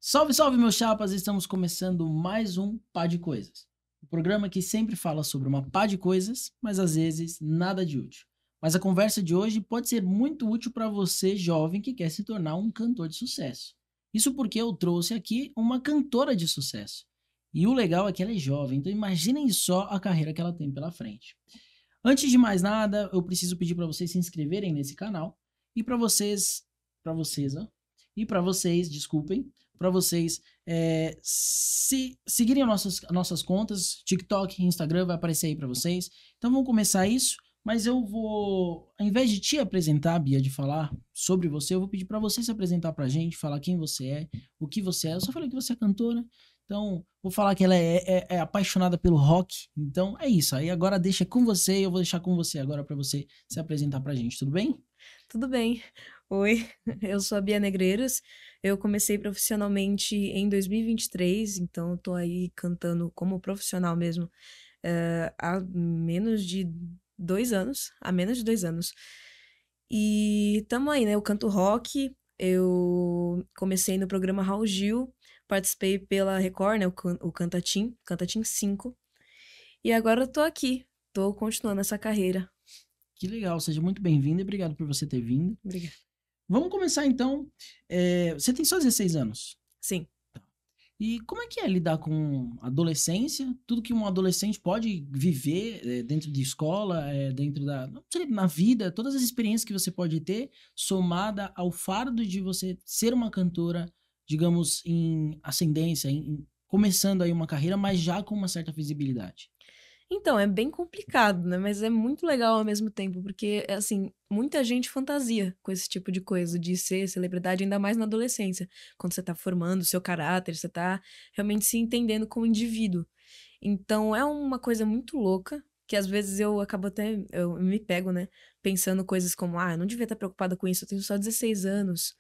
Salve, salve, meus chapas! Estamos começando mais um Pá de Coisas. O programa que sempre fala sobre uma pá de coisas, mas às vezes nada de útil. Mas a conversa de hoje pode ser muito útil para você, jovem, que quer se tornar um cantor de sucesso. Isso porque eu trouxe aqui uma cantora de sucesso. E o legal é que ela é jovem, então imaginem só a carreira que ela tem pela frente. Antes de mais nada, eu preciso pedir para vocês se inscreverem nesse canal e ó, e para vocês, desculpem, para vocês se seguirem nossas contas, TikTok, Instagram, vai aparecer aí para vocês. Então vamos começar isso, mas eu vou, ao invés de te apresentar, Bia, de falar sobre você, eu vou pedir para você se apresentar pra gente, falar quem você é, o que você é. Eu só falei que você é cantora, então vou falar que ela é apaixonada pelo rock. Então é isso. Aí agora deixa com você, eu vou deixar com você agora para você se apresentar pra gente, tudo bem? Tudo bem. Oi, eu sou a Bia Negreiros. Eu comecei profissionalmente em 2023, então eu tô aí cantando como profissional mesmo, há menos de 2 anos, há menos de 2 anos. E tamo aí, né? Eu canto rock, eu comecei no programa Raul Gil, participei pela Record, né? O Cantatim 5, e agora eu tô aqui, tô continuando essa carreira. Que legal, seja muito bem-vindo e obrigado por você ter vindo. Obrigada. Vamos começar então. Você tem só 16 anos. Sim. E como é que é lidar com adolescência? Tudo que um adolescente pode viver dentro de escola, dentro da, não sei, na vida, todas as experiências que você pode ter, somada ao fardo de você ser uma cantora, digamos, em ascendência, começando aí uma carreira, mas já com uma certa visibilidade. Então, é bem complicado, né? Mas é muito legal ao mesmo tempo, porque, assim, muita gente fantasia com esse tipo de coisa, de ser celebridade, ainda mais na adolescência, quando você tá formando o seu caráter, você tá realmente se entendendo como indivíduo. Então, é uma coisa muito louca, que às vezes eu acabo até, eu me pego, né, pensando coisas como, eu não devia estar preocupada com isso, eu tenho só 16 anos.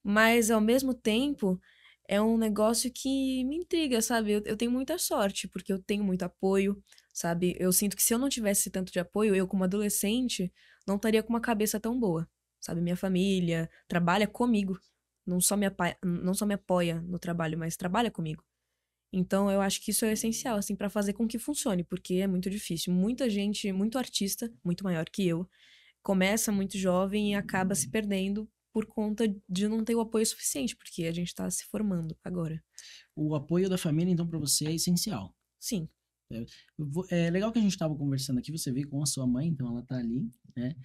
Mas, ao mesmo tempo, é um negócio que me intriga, sabe? Eu tenho muita sorte, porque eu tenho muito apoio, sabe? Eu sinto que se eu não tivesse tanto de apoio, eu, como adolescente, não estaria com uma cabeça tão boa, sabe? Minha família trabalha comigo, não só me apoia no trabalho, mas trabalha comigo. Então, eu acho que isso é essencial, assim, para fazer com que funcione, porque é muito difícil. Muita gente, muito artista, muito maior que eu, começa muito jovem e acaba se perdendo por conta de não ter o apoio suficiente, porque a gente tá se formando agora. O apoio da família, então, para você é essencial. Sim. É legal que a gente estava conversando aqui, você veio com a sua mãe, então ela tá ali, né?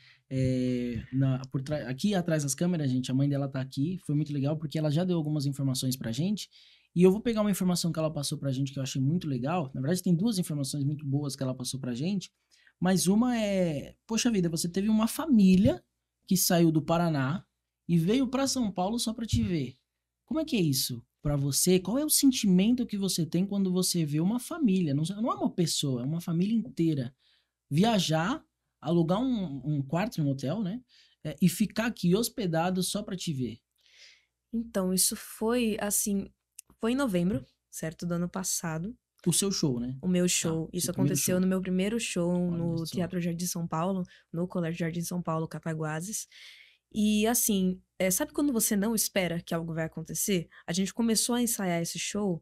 Aqui atrás das câmeras, gente, a mãe dela tá aqui, foi muito legal porque ela já deu algumas informações pra gente, e eu vou pegar uma informação que ela passou pra gente que eu achei muito legal. Na verdade, tem duas informações muito boas que ela passou pra gente, mas uma é, poxa vida, você teve uma família que saiu do Paraná e veio pra São Paulo só pra te ver. Como é que é isso pra você? Qual é o sentimento que você tem quando você vê uma família, não é uma pessoa, é uma família inteira, viajar, alugar um quarto em um hotel, né? E ficar aqui hospedado só pra te ver? Então, isso foi assim, foi em novembro, certo? Do ano passado, O seu show, né? o meu Tá, show. o seu Isso primeiro aconteceu show. no meu primeiro show Olha no só. Teatro Jardim São Paulo, no Colégio Jardim São Paulo, Cataguases. E assim, sabe quando você não espera que algo vai acontecer? A gente começou a ensaiar esse show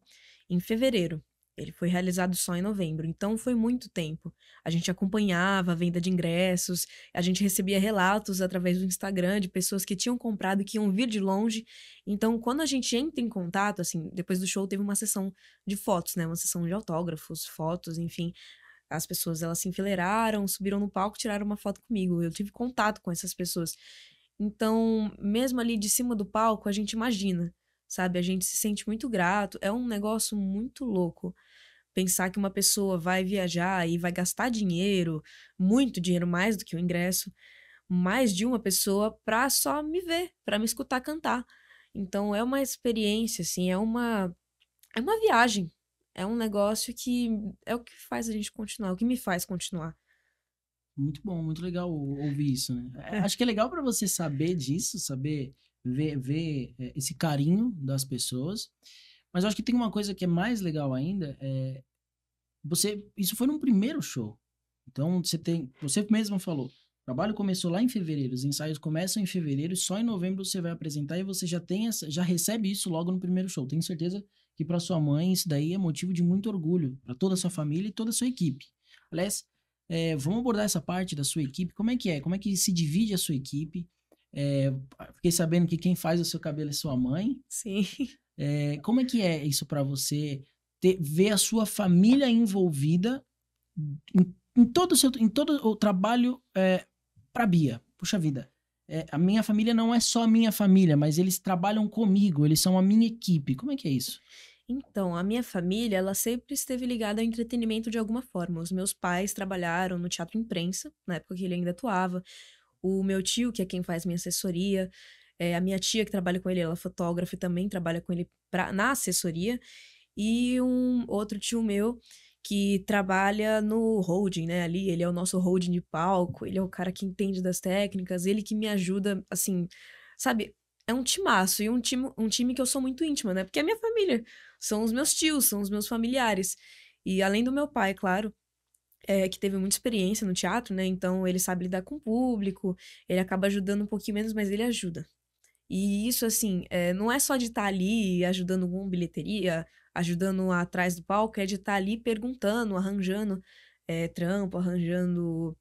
em fevereiro. Ele foi realizado só em novembro, então foi muito tempo. A gente acompanhava a venda de ingressos, a gente recebia relatos através do Instagram de pessoas que tinham comprado e que iam vir de longe. Então, quando a gente entra em contato, assim, depois do show teve uma sessão de fotos, né? Uma sessão de autógrafos, fotos, enfim. As pessoas, elas se enfileiraram, subiram no palco, tiraram uma foto comigo. Eu tive contato com essas pessoas. Então, mesmo ali de cima do palco, a gente imagina, sabe? A gente se sente muito grato. É um negócio muito louco pensar que uma pessoa vai viajar e vai gastar dinheiro, muito dinheiro, mais do que o ingresso, mais de uma pessoa pra só me ver, pra me escutar cantar. Então, é uma experiência, assim, é uma viagem. É um negócio que é o que faz a gente continuar, o que me faz continuar. Muito bom, muito legal ouvir isso, né? Acho que é legal pra você saber disso, saber ver esse carinho das pessoas. Mas eu acho que tem uma coisa que é mais legal ainda, isso foi num primeiro show. Então você mesmo falou, O trabalho começou lá em fevereiro, os ensaios começam em fevereiro e só em novembro você vai apresentar e você já recebe isso logo no primeiro show. Tenho certeza que para sua mãe isso daí é motivo de muito orgulho, para toda a sua família e toda a sua equipe. Aliás, vamos abordar essa parte da sua equipe. Como é que é? Como é que se divide a sua equipe? É, fiquei sabendo que quem faz o seu cabelo é sua mãe. Sim. Como é que é isso para você ver a sua família envolvida em todo o trabalho para Bia? Puxa vida, a minha família não é só a minha família, mas eles trabalham comigo, eles são a minha equipe. Como é que é isso? Então, a minha família, ela sempre esteve ligada ao entretenimento de alguma forma. Os meus pais trabalharam no teatro imprensa, na época que ele ainda atuava. O meu tio, que é quem faz minha assessoria, a minha tia que trabalha com ele, ela é fotógrafa e também trabalha com ele na assessoria. E um outro tio meu que trabalha no holding, né, ali, ele é o nosso holding de palco, ele é o cara que entende das técnicas, ele que me ajuda, assim, sabe, é um timaço e um time que eu sou muito íntima, né, porque é minha família, são os meus tios, são os meus familiares. E além do meu pai, claro, que teve muita experiência no teatro, né, então ele sabe lidar com o público, ele acaba ajudando um pouquinho menos, mas ele ajuda. E isso, assim, não é só de estar ali ajudando com bilheteria, ajudando atrás do palco, é de estar ali perguntando, arranjando trampo, arranjando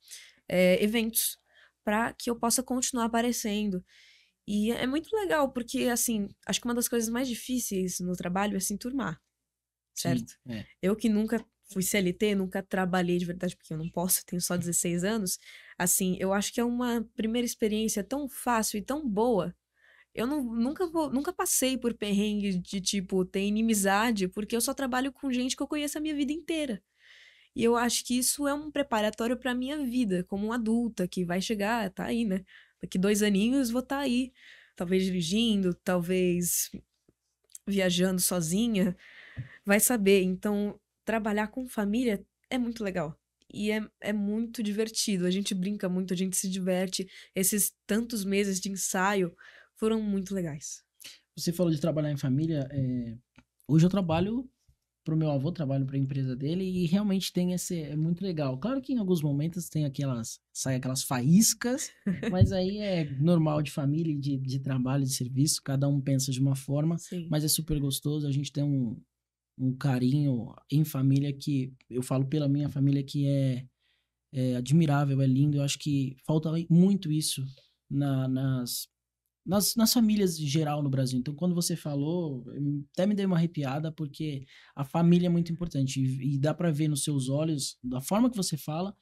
eventos para que eu possa continuar aparecendo. E é muito legal, porque, assim, acho que uma das coisas mais difíceis no trabalho é se enturmar, Sim, certo? Eu que nunca fui CLT, nunca trabalhei de verdade, porque eu não posso, tenho só 16 anos, assim, eu acho que é uma primeira experiência tão fácil e tão boa. Eu nunca passei por perrengue de, tipo, ter inimizade, porque eu só trabalho com gente que eu conheço a minha vida inteira. E eu acho que isso é um preparatório pra minha vida, como uma adulta que vai chegar, tá aí, né? Daqui 2 aninhos vou estar aí. Talvez dirigindo, talvez viajando sozinha, vai saber. Então, trabalhar com família é muito legal. E é muito divertido. A gente brinca muito, a gente se diverte. Esses tantos meses de ensaio foram muito legais. Você falou de trabalhar em família. Hoje eu trabalho pro meu avô, trabalho para a empresa dele e realmente tem é muito legal. Claro que em alguns momentos tem sai aquelas faíscas, mas aí é normal de família, de trabalho, de serviço, cada um pensa de uma forma, Sim. mas é super gostoso, a gente tem um carinho em família que, eu falo pela minha família, que é admirável, é lindo, eu acho que falta muito isso nas famílias em geral no Brasil. Então, quando você falou, até me deu uma arrepiada, porque a família é muito importante. E dá para ver nos seus olhos, da forma que você fala,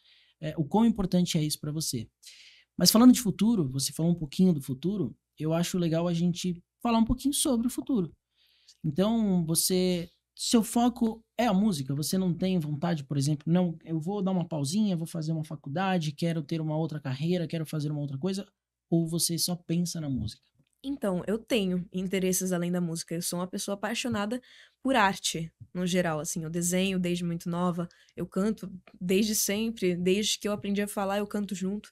o quão importante é isso para você. Mas falando de futuro, você falou um pouquinho do futuro, eu acho legal a gente falar um pouquinho sobre o futuro. Então, seu foco é a música, você não tem vontade, por exemplo, não, eu vou dar uma pausinha, vou fazer uma faculdade, quero ter uma outra carreira, quero fazer uma outra coisa, ou você só pensa na música? Então, eu tenho interesses além da música. Eu sou uma pessoa apaixonada por arte, no geral, assim. Eu desenho desde muito nova, eu canto desde sempre, desde que eu aprendi a falar, eu canto junto.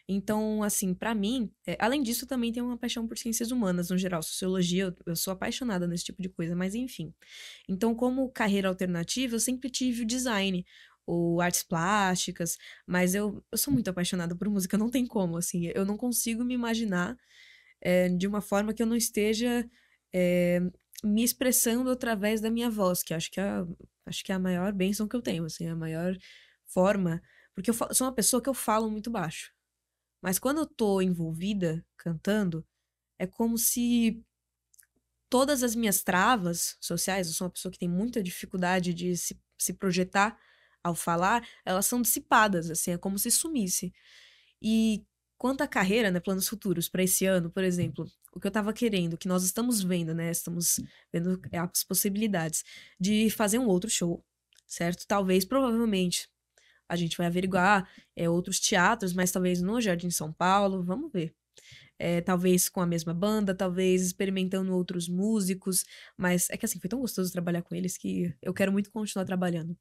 Então, assim, pra mim, além disso, eu também tenho uma paixão por ciências humanas, no geral, sociologia, eu sou apaixonada nesse tipo de coisa, mas enfim. Então, como carreira alternativa, eu sempre tive o design, ou artes plásticas, mas eu sou muito apaixonada por música, não tem como, assim, eu não consigo me imaginar de uma forma que eu não esteja eh, me expressando através da minha voz, que acho que é a maior bênção que eu tenho, assim, a maior forma, porque sou uma pessoa que eu falo muito baixo. Mas quando eu tô envolvida cantando, é como se todas as minhas travas sociais, eu sou uma pessoa que tem muita dificuldade de se projetar ao falar, elas são dissipadas, assim, é como se sumisse. E quanto à carreira, né, planos futuros para esse ano, por exemplo, o que eu estava querendo, que nós estamos vendo, né, estamos vendo as possibilidades de fazer um outro show, certo? Talvez, provavelmente, a gente vai averiguar outros teatros, mas talvez no Jardim São Paulo, vamos ver. Talvez com a mesma banda, talvez experimentando outros músicos, mas é que assim, foi tão gostoso trabalhar com eles que eu quero muito continuar trabalhando.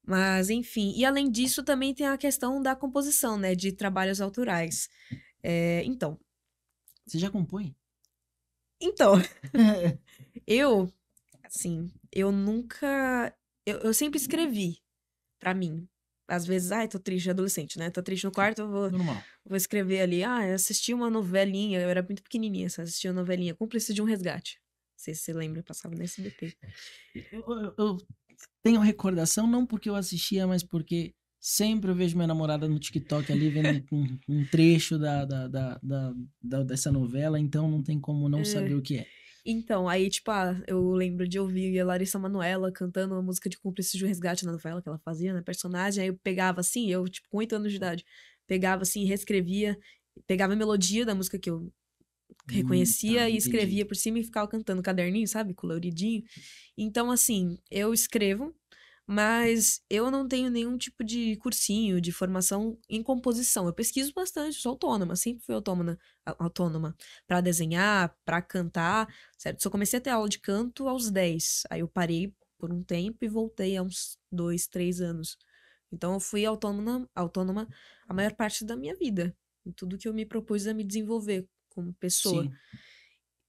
Mas, enfim, e além disso, também tem a questão da composição, né, de trabalhos autorais. Então, Você já compõe? então, eu, assim, eu nunca, eu sempre escrevi pra mim. às vezes, ai, tô triste, adolescente, né? Tô triste no quarto, eu Normal. vou escrever ali, eu assisti uma novelinha, eu era muito pequenininha, só assistia uma novelinha, Cúmplice de um Resgate. Não sei se você lembra, passava no SBT. Eu tenho recordação, não porque eu assistia, mas porque sempre eu vejo minha namorada no TikTok ali, vendo um trecho dessa novela, então não tem como não saber o que é. Então, aí, tipo, eu lembro de ouvir a Larissa Manoela cantando uma música de Cúmplice de um Resgate na novela que ela fazia, né, personagem, aí eu pegava assim, eu, tipo, com 8 anos de idade, pegava assim, reescrevia, pegava a melodia da música que eu reconhecia e Entendi. escrevia por cima e ficava cantando caderninho, sabe? Coloridinho. Então, assim, eu escrevo, mas eu não tenho nenhum tipo de cursinho, de formação em composição. Eu pesquiso bastante, sou autônoma, sempre fui autônoma para desenhar, para cantar, certo? Só comecei a ter aula de canto aos 10. Aí eu parei por um tempo e voltei há uns 2, 3 anos. Então eu fui autônoma a maior parte da minha vida, em tudo que eu me propus a me desenvolver como pessoa. Sim.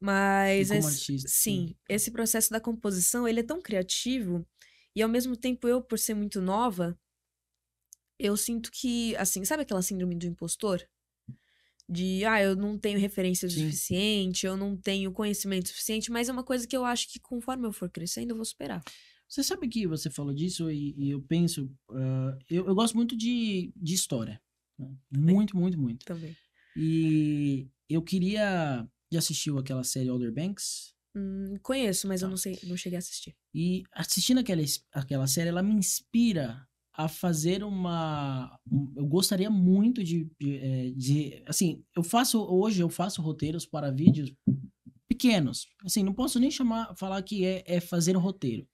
Mas, E como artista, sim, esse processo da composição, ele é tão criativo e, ao mesmo tempo, eu, por ser muito nova, eu sinto que, assim, sabe aquela síndrome do impostor? De, eu não tenho referência sim. suficiente, eu não tenho conhecimento suficiente, mas é uma coisa que eu acho que, conforme eu for crescendo, eu vou superar. Você sabe que você falou disso e eu penso, eu gosto muito de história, né? Muito, muito, muito. Também. E eu queria, já assistiu aquela série Outer Banks? Conheço, mas eu Tá. não sei, não cheguei a assistir. E assistindo aquela série, ela me inspira a fazer eu gostaria muito assim, hoje eu faço roteiros para vídeos pequenos. Assim, não posso nem falar que é fazer um roteiro.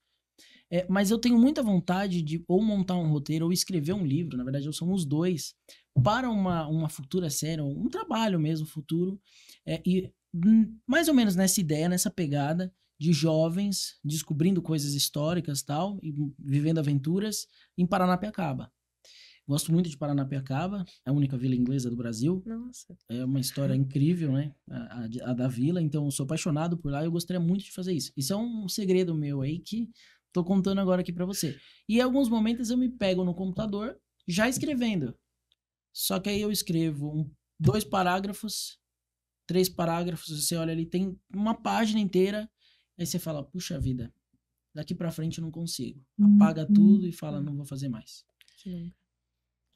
Mas eu tenho muita vontade de ou montar um roteiro ou escrever um livro, na verdade, somos os dois, para uma futura série, um trabalho mesmo futuro, mais ou menos nessa ideia, nessa pegada de jovens descobrindo coisas históricas tal, e vivendo aventuras em Paranapiacaba. Gosto muito de Paranapiacaba, é a única vila inglesa do Brasil. Nossa. É uma história incrível, né? A da vila, então eu sou apaixonado por lá e eu gostaria muito de fazer isso. Isso é um segredo meu aí que tô contando agora aqui para você. E em alguns momentos eu me pego no computador já escrevendo. Só que aí eu escrevo 2 parágrafos, 3 parágrafos, você olha ali, tem uma página inteira, aí você fala, puxa vida, daqui para frente eu não consigo. Apaga tudo e fala, não vou fazer mais. Que nunca.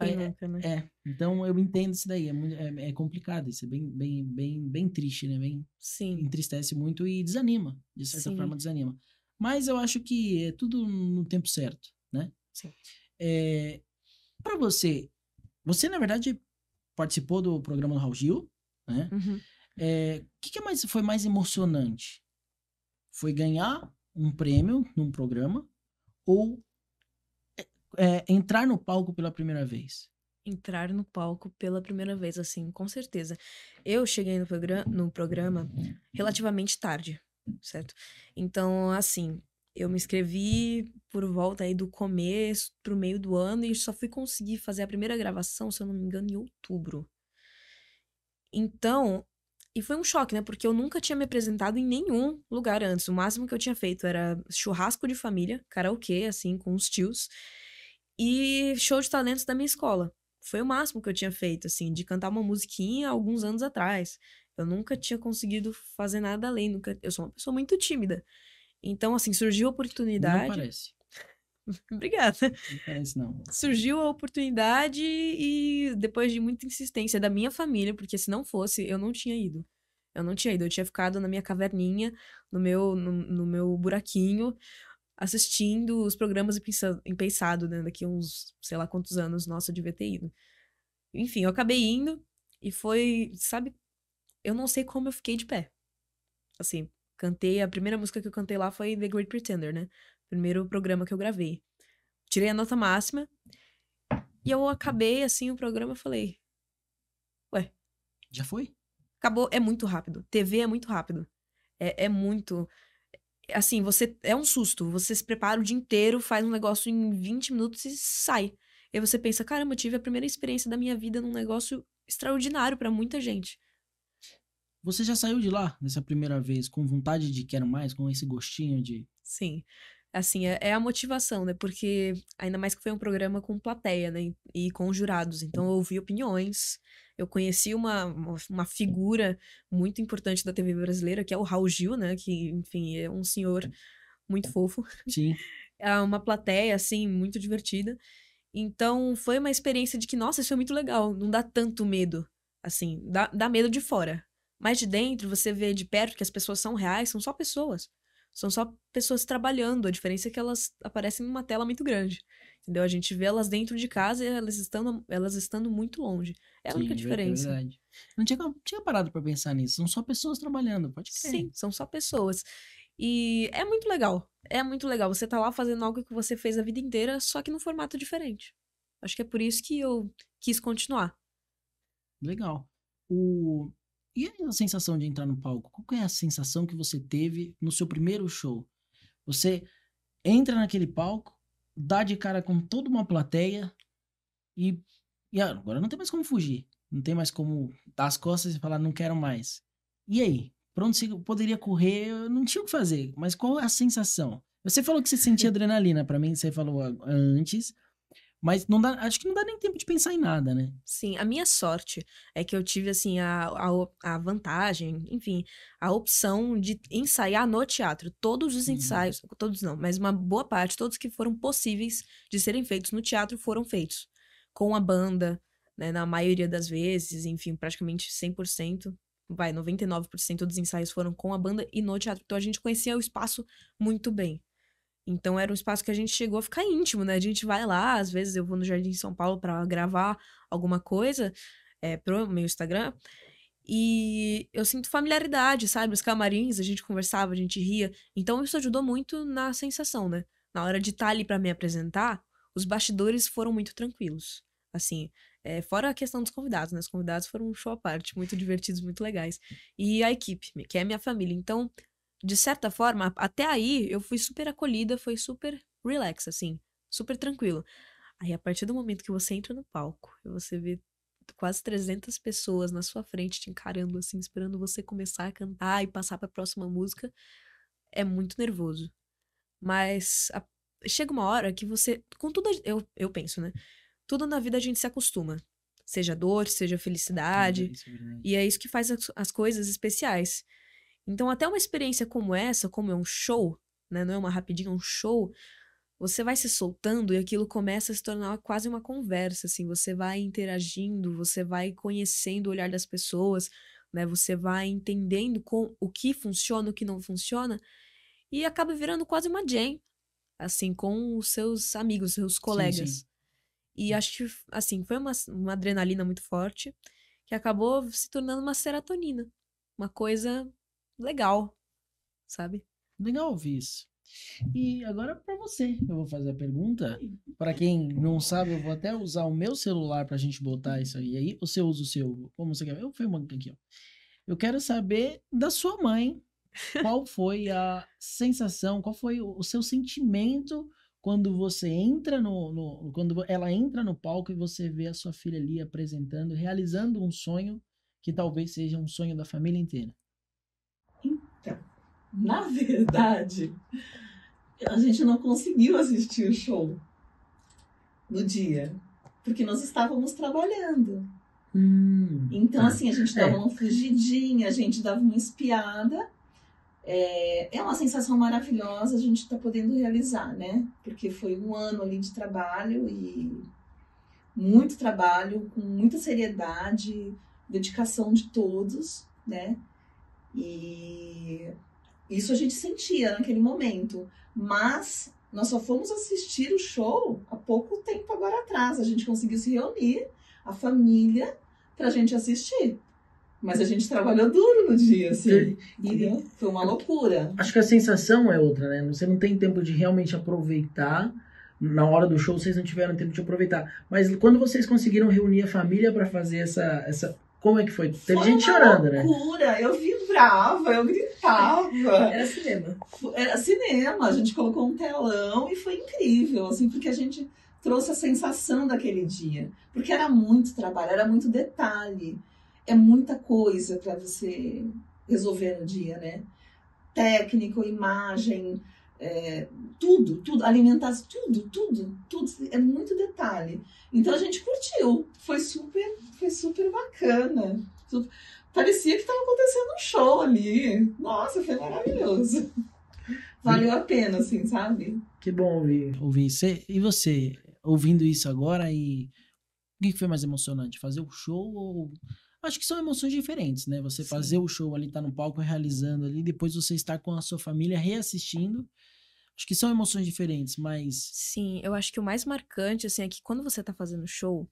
Quem nunca, né? Então eu entendo isso daí, é complicado, isso é bem triste, né? Sim. Entristece muito e desanima, de certa forma desanima. Mas eu acho que é tudo no tempo certo, né? Sim. Para você na verdade participou do programa do Raul Gil, né? Uhum. Que foi mais emocionante? Foi ganhar um prêmio num programa ou entrar no palco pela primeira vez? Entrar no palco pela primeira vez, assim, com certeza. Eu cheguei no programa relativamente tarde, certo? Então, assim, eu me inscrevi por volta aí do começo pro meio do ano e só fui conseguir fazer a primeira gravação, se eu não me engano, em outubro. Então, e foi um choque, né? Porque eu nunca tinha me apresentado em nenhum lugar antes. O máximo que eu tinha feito era churrasco de família, karaokê, assim, com os tios, e show de talentos da minha escola. Foi o máximo que eu tinha feito, assim, de cantar uma musiquinha alguns anos atrás. Eu nunca tinha conseguido fazer nada além, eu sou uma pessoa muito tímida. Então, assim, surgiu a Não oportunidade. parece. Obrigada. Não parece, não. Surgiu a oportunidade e depois de muita insistência da minha família, porque se não fosse, eu não tinha ido. Eu tinha ficado na minha caverninha, no meu buraquinho, assistindo os programas e pensado, né? Daqui uns, sei lá quantos anos, nossa, eu devia ter ido. Enfim, eu acabei indo e foi, sabe, eu não sei como eu fiquei de pé. Assim, a primeira música que eu cantei lá foi The Great Pretender, né? Primeiro programa que eu gravei. Tirei a nota máxima e eu acabei, assim, o programa e falei, ué. Já foi? Acabou, é muito rápido. TV é muito rápido. É muito. Assim, é um susto. Você se prepara o dia inteiro, faz um negócio em 20 minutos e sai. E aí você pensa, caramba, eu tive a primeira experiência da minha vida num negócio extraordinário pra muita gente. Você já saiu de lá, nessa primeira vez, com vontade de quero mais, com esse gostinho de... Sim. Assim, é a motivação, né? Porque ainda mais que foi um programa com plateia, né? E com jurados. Então eu ouvi opiniões, eu conheci uma figura muito importante da TV brasileira, que é o Raul Gil, né? Que, enfim, é um senhor muito fofo. Sim. É uma plateia, assim, muito divertida. Então foi uma experiência de que, nossa, isso é muito legal. Não dá tanto medo, assim, dá medo de fora. Mas de dentro, você vê de perto que as pessoas são reais, são só pessoas. São só pessoas trabalhando. A diferença é que elas aparecem numa tela muito grande. Entendeu? A gente vê elas dentro de casa e elas estando muito longe. É a única Sim, é diferença. verdade. Não tinha parado pra pensar nisso. São só pessoas trabalhando, pode crer. Sim, são só pessoas. E é muito legal. É muito legal. Você tá lá fazendo algo que você fez a vida inteira, só que num formato diferente. Acho que é por isso que eu quis continuar. Legal. O... E a sensação de entrar no palco? Qual que é a sensação que você teve no seu primeiro show? Você entra naquele palco, dá de cara com toda uma plateia e, agora não tem mais como fugir. Não tem mais como dar as costas e falar, não quero mais. E aí? Pra onde você poderia correr? Eu não tinha o que fazer. Mas qual é a sensação? Você falou que você sentia adrenalina. Pra mim, você falou antes. Mas não dá, acho que não dá nem tempo de pensar em nada, né? Sim, a minha sorte é que eu tive, assim, a vantagem, enfim, a opção de ensaiar no teatro. Todos os Uhum. ensaios, todos não, mas uma boa parte, todos que foram possíveis de serem feitos no teatro foram feitos. Com a banda, né, na maioria das vezes, enfim, praticamente 100%, 99% dos ensaios foram com a banda e no teatro. Então a gente conhecia o espaço muito bem. Então era um espaço que a gente chegou a ficar íntimo, né? A gente vai lá, às vezes eu vou no Jardim São Paulo pra gravar alguma coisa pro meu Instagram e eu sinto familiaridade, sabe? Os camarins, a gente conversava, a gente ria. Então isso ajudou muito na sensação, né? Na hora de estar ali pra me apresentar, os bastidores foram muito tranquilos. Assim, fora a questão dos convidados, né? Os convidados foram um show à parte, muito divertidos, muito legais. E a equipe, que é a minha família. Então, de certa forma, até aí eu fui super acolhida, foi super relax, assim, super tranquilo. Aí, a partir do momento que você entra no palco e você vê quase 300 pessoas na sua frente te encarando, assim, esperando você começar a cantar e passar para a próxima música, é muito nervoso. Mas chega uma hora que você. Com tudo. Eu penso, né? Tudo na vida a gente se acostuma. Seja dor, seja felicidade. Isso é verdade. E é isso que faz as coisas especiais. Então, até uma experiência como essa, como é um show, né? Não é uma rapidinha, é um show. Você vai se soltando e aquilo começa a se tornar quase uma conversa, assim. Você vai interagindo, você vai conhecendo o olhar das pessoas, né? Você vai entendendo o que funciona, o que não funciona. E acaba virando quase uma jam, assim, com os seus amigos, seus Sim, sim. colegas. E acho que, assim, foi uma adrenalina muito forte que acabou se tornando uma serotonina. Uma coisa legal, sabe? Legal ouvir isso. E agora para você, eu vou fazer a pergunta. Para quem não sabe, eu vou até usar o meu celular para a gente botar isso aí. Você usa o seu, como você quer? Eu filmo aqui, ó. Eu quero saber da sua mãe, qual foi a sensação, qual foi o seu sentimento quando você entra quando ela entra no palco e você vê a sua filha ali apresentando, realizando um sonho que talvez seja um sonho da família inteira. Então, na verdade, a gente não conseguiu assistir o show no dia, porque nós estávamos trabalhando. Então, assim, a gente dava uma fugidinha, a gente dava uma espiada. É uma sensação maravilhosa a gente tá podendo realizar, né? Porque foi um ano ali de trabalho e muito trabalho, com muita seriedade, dedicação de todos, né? E isso a gente sentia naquele momento. Mas nós só fomos assistir o show há pouco tempo agora atrás. A gente conseguiu se reunir, a família, pra gente assistir. Mas a gente trabalhou duro no dia, assim. Entendeu? Foi uma loucura. Acho que a sensação é outra, né? Você não tem tempo de realmente aproveitar. Na hora do show, vocês não tiveram tempo de aproveitar. Mas quando vocês conseguiram reunir a família para fazer essa... Como é que foi? Teve gente chorando, né? Foi uma loucura. Eu vibrava, eu gritava. Era cinema. Era cinema. A gente colocou um telão e foi incrível, assim, porque a gente trouxe a sensação daquele dia. Porque era muito trabalho, era muito detalhe. É muita coisa para você resolver no dia, né? Técnico, imagem, tudo, alimentação, tudo, é muito detalhe. Então a gente curtiu, foi super bacana. Parecia que estava acontecendo um show ali. Nossa, foi maravilhoso. Valeu a pena, assim, sabe? Que bom ouvir isso. E você, ouvindo isso agora, e o que foi mais emocionante? Fazer o show ou... Acho que são emoções diferentes, né? Você fazer o show ali, estar no palco realizando ali, depois você estar com a sua família reassistindo. Acho que são emoções diferentes, mas... Sim, eu acho que o mais marcante, assim, é que quando você tá fazendo show,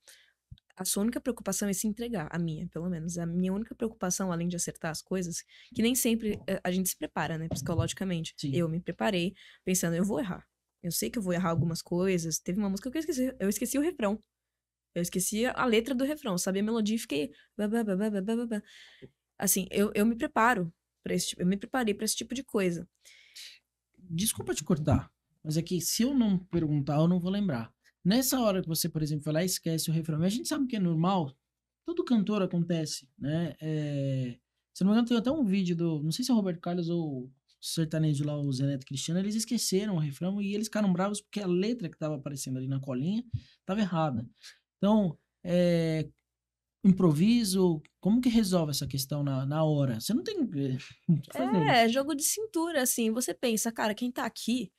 a sua única preocupação é se entregar, a minha, pelo menos. A minha única preocupação, além de acertar as coisas, que nem sempre a gente se prepara, né, psicologicamente. Sim. Eu me preparei pensando, eu vou errar. Eu sei que eu vou errar algumas coisas. Teve uma música que eu esqueci o refrão. Eu esqueci a letra do refrão, sabia a melodia e fiquei... Assim, eu me preparo pra esse tipo, eu me preparei pra esse tipo de coisa. Desculpa te cortar, mas é que se eu não perguntar, eu não vou lembrar. Nessa hora que você, por exemplo, vai lá e esquece o refrão, a gente sabe que é normal, todo cantor acontece, né? Se não me engano, tem até um vídeo não sei se é o Roberto Carlos ou o sertanejo lá, o Zé Neto Cristiano, eles esqueceram o refrão e eles ficaram bravos porque a letra que estava aparecendo ali na colinha estava errada. Então, improviso, como que resolve essa questão na hora? Você não tem o que fazer. Jogo de cintura, assim. Você pensa, cara, quem tá aqui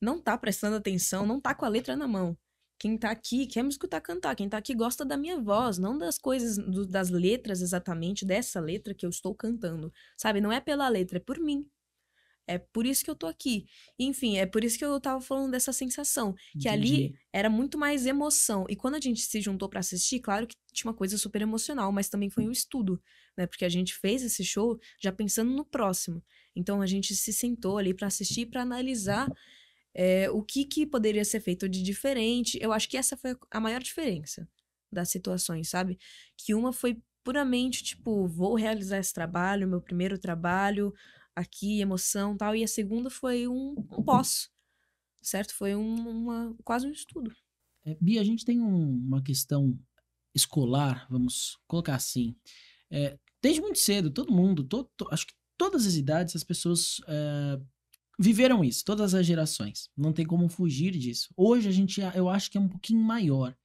não tá prestando atenção, não tá com a letra na mão. Quem tá aqui quer me escutar cantar. Quem tá aqui gosta da minha voz, não das coisas, das letras exatamente, dessa letra que eu estou cantando. Sabe? Não é pela letra, é por mim. É por isso que eu tô aqui. Enfim, é por isso que eu tava falando dessa sensação. Que ali Entendi. era muito mais emoção. E quando a gente se juntou pra assistir, claro que tinha uma coisa super emocional, mas também foi um estudo, né? Porque a gente fez esse show já pensando no próximo. Então a gente se sentou ali pra assistir, pra analisar o que poderia ser feito de diferente. Eu acho que essa foi a maior diferença das situações, sabe? Que uma foi puramente, tipo, vou realizar esse trabalho, meu primeiro trabalho, aqui, emoção e tal. E a segunda foi um pós, certo? Foi quase um estudo. Bia, a gente tem uma questão escolar, vamos colocar assim. Desde muito cedo, todo mundo, acho que todas as idades, as pessoas viveram isso, todas as gerações. Não tem como fugir disso. Hoje eu acho que é um pouquinho maior.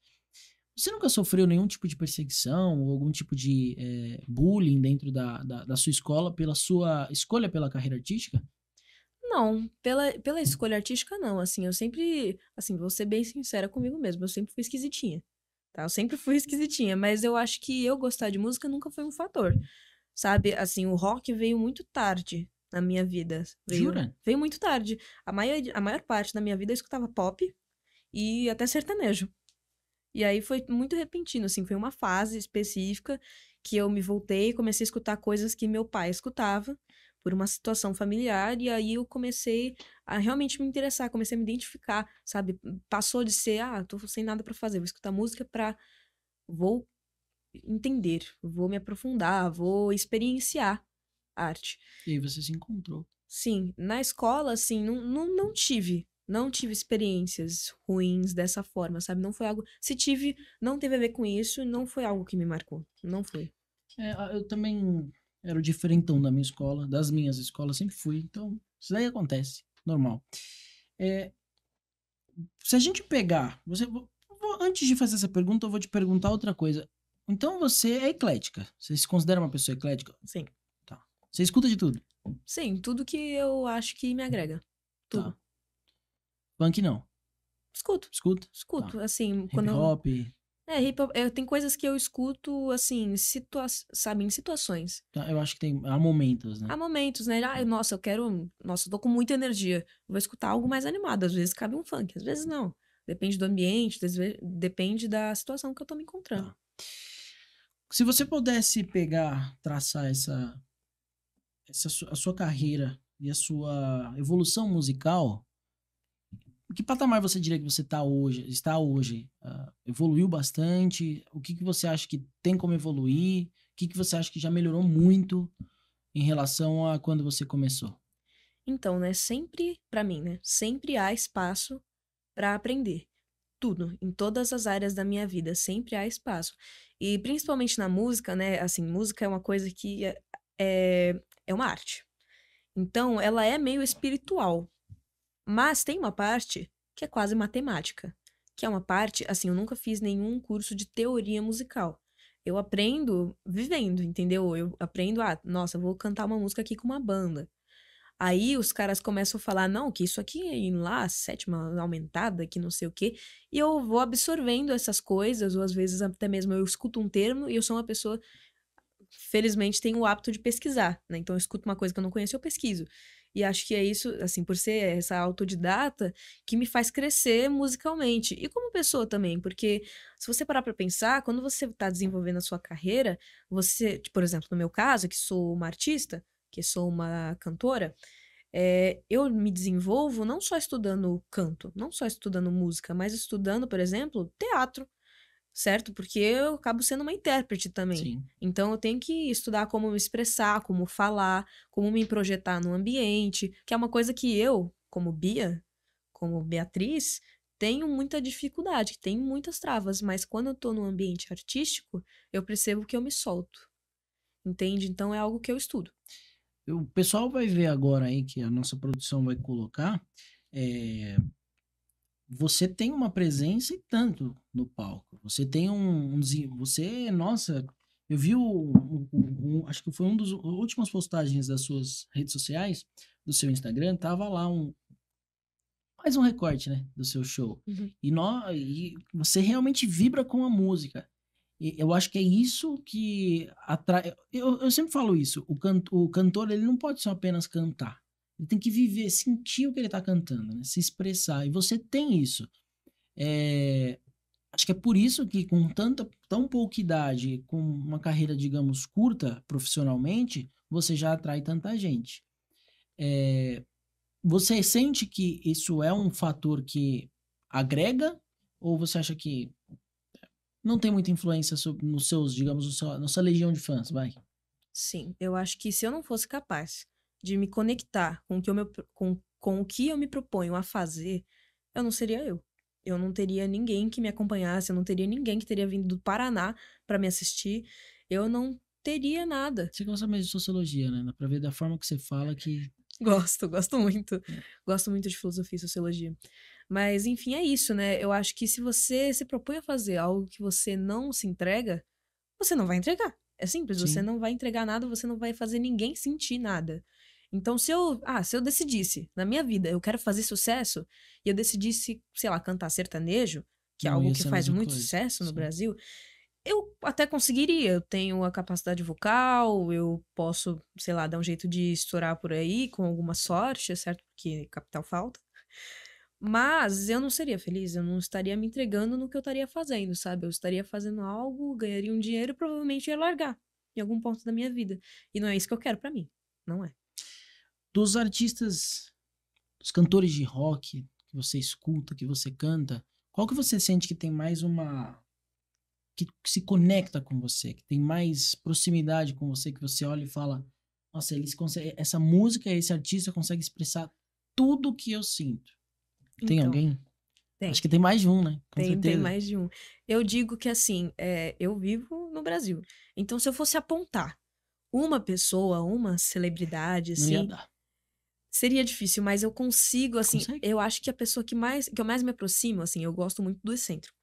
Você nunca sofreu nenhum tipo de perseguição ou algum tipo de bullying dentro da sua escola pela sua escolha pela carreira artística? Não, pela escolha artística, não. Assim, eu sempre, assim, vou ser bem sincera comigo mesmo, eu sempre fui esquisitinha. Tá? Eu sempre fui esquisitinha, mas eu acho que eu gostar de música nunca foi um fator. Sabe, assim, o rock veio muito tarde na minha vida. Jura? Veio muito tarde. A maior parte da minha vida eu escutava pop e até sertanejo. E aí foi muito repentino, assim, foi uma fase específica que eu me voltei e comecei a escutar coisas que meu pai escutava por uma situação familiar, e aí eu comecei a realmente me interessar, comecei a me identificar, sabe? Passou de ser, tô sem nada pra fazer, vou escutar música vou entender, vou me aprofundar, vou experienciar arte. E aí você se encontrou. Sim, na escola, assim, não tive experiências ruins dessa forma, sabe? Não foi algo. Se tive, não teve a ver com isso, não foi algo que me marcou. Não foi. Eu também era o diferentão da minha escola, das minhas escolas, sempre fui. Então, isso daí acontece, normal. Se a gente pegar. Antes de fazer essa pergunta, eu vou te perguntar outra coisa. Então você é eclética. Você se considera uma pessoa eclética? Sim. Tá. Você escuta de tudo? Sim, tudo que eu acho que me agrega. Tudo. Tá. Funk não. Escuto. Escuta? Escuto. Tá. Assim, Hip quando. hop. Hip hop. Tem coisas que eu escuto, assim, sabe, em situações. Eu acho que há momentos, né? Há momentos, né? Nossa, eu quero. Nossa, eu tô com muita energia. Vou escutar algo mais animado. Às vezes cabe um funk, às vezes não. Depende do ambiente, depende da situação que eu tô me encontrando. Tá. Se você pudesse traçar a sua carreira e a sua evolução musical, que patamar você diria que você está hoje? Evoluiu bastante? O que você acha que tem como evoluir? O que você acha que já melhorou muito em relação a quando você começou? Então, né, sempre, pra mim, né, sempre há espaço pra aprender. Tudo, em todas as áreas da minha vida, sempre há espaço. E principalmente na música, né, assim, música é uma coisa que é uma arte. Então, ela é meio espiritual. Mas tem uma parte que é quase matemática, que é uma parte, assim, eu nunca fiz nenhum curso de teoria musical. Eu aprendo vivendo, entendeu? Eu aprendo, nossa, eu vou cantar uma música aqui com uma banda. Aí os caras começam a falar, não, que isso aqui é lá, sétima aumentada, que não sei o quê. E eu vou absorvendo essas coisas, ou às vezes até mesmo eu escuto um termo e eu sou uma pessoa, felizmente, tenho o hábito de pesquisar, né? Então eu escuto uma coisa que eu não conheço, eu pesquiso. E acho que é isso, assim, por ser essa autodidata, que me faz crescer musicalmente. E como pessoa também, porque se você parar pra pensar, quando você tá desenvolvendo a sua carreira, você, por exemplo, no meu caso, que sou uma artista, que sou uma cantora, eu me desenvolvo não só estudando canto, não só estudando música, mas estudando, por exemplo, teatro, certo? Porque eu acabo sendo uma intérprete também. Sim. Então eu tenho que estudar como me expressar, como falar, como me projetar no ambiente, que é uma coisa que eu, como Bia, como Beatriz, tenho muita dificuldade, tenho muitas travas, mas quando eu tô no ambiente artístico, eu percebo que eu me solto. Entende? Então é algo que eu estudo. O pessoal vai ver agora aí que a nossa produção vai colocar. Você tem uma presença e tanto no palco. Você tem você, nossa, eu vi acho que foi um dos últimas postagens das suas redes sociais, do seu Instagram, tava lá mais um recorte, né, do seu show. Uhum. E você realmente vibra com a música. E eu acho que é isso que atrai. Eu sempre falo isso. O cantor, ele não pode só apenas cantar. Ele tem que viver, sentir o que ele tá cantando, né? Se expressar. E você tem isso. Acho que é por isso que com tão pouca idade, com uma carreira, digamos, curta profissionalmente, você já atrai tanta gente. Você sente que isso é um fator que agrega? Ou você acha que não tem muita influência nos seus, digamos, na sua legião de fãs, vai? Sim, eu acho que se eu não fosse capaz de me conectar com o que com o que eu me proponho a fazer, eu não seria eu. Eu não teria ninguém que me acompanhasse, eu não teria ninguém que teria vindo do Paraná para me assistir. Eu não teria nada. Você gosta mais de sociologia, né? Dá pra ver da forma que você fala que... Gosto muito. Gosto muito de filosofia e sociologia. Mas, enfim, é isso, né? Eu acho que se você se propõe a fazer algo que você não se entrega, você não vai entregar. É simples, você Sim. não vai entregar nada, você não vai fazer ninguém sentir nada. Então, se eu decidisse na minha vida, eu quero fazer sucesso, e eu decidisse, sei lá, cantar sertanejo, que é Não algo ia que ser a faz mesma muito coisa. sucesso no Sim. Brasil, eu até conseguiria. Eu tenho a capacidade vocal, eu posso, sei lá, dar um jeito de estourar por aí com alguma sorte, certo? Porque capital falta. Mas eu não seria feliz, eu não estaria me entregando no que eu estaria fazendo, sabe? Eu estaria fazendo algo, ganharia um dinheiro e provavelmente ia largar em algum ponto da minha vida. E não é isso que eu quero pra mim. Não é. Dos artistas, dos cantores de rock que você escuta, que você canta, qual que você sente que tem mais que se conecta com você, que tem mais proximidade com você, que você olha e fala, nossa, essa música, esse artista consegue expressar tudo o que eu sinto. Tem Então, alguém? tem. Acho que tem mais de um, né? Com Tem certeza. mais de um. Eu digo que assim, eu vivo no Brasil. Então, se eu fosse apontar uma pessoa, uma celebridade, Não ia assim, dar. seria difícil, mas eu consigo, assim, Consegue? eu acho que a pessoa que eu mais me aproximo, assim, eu gosto muito do excêntrico.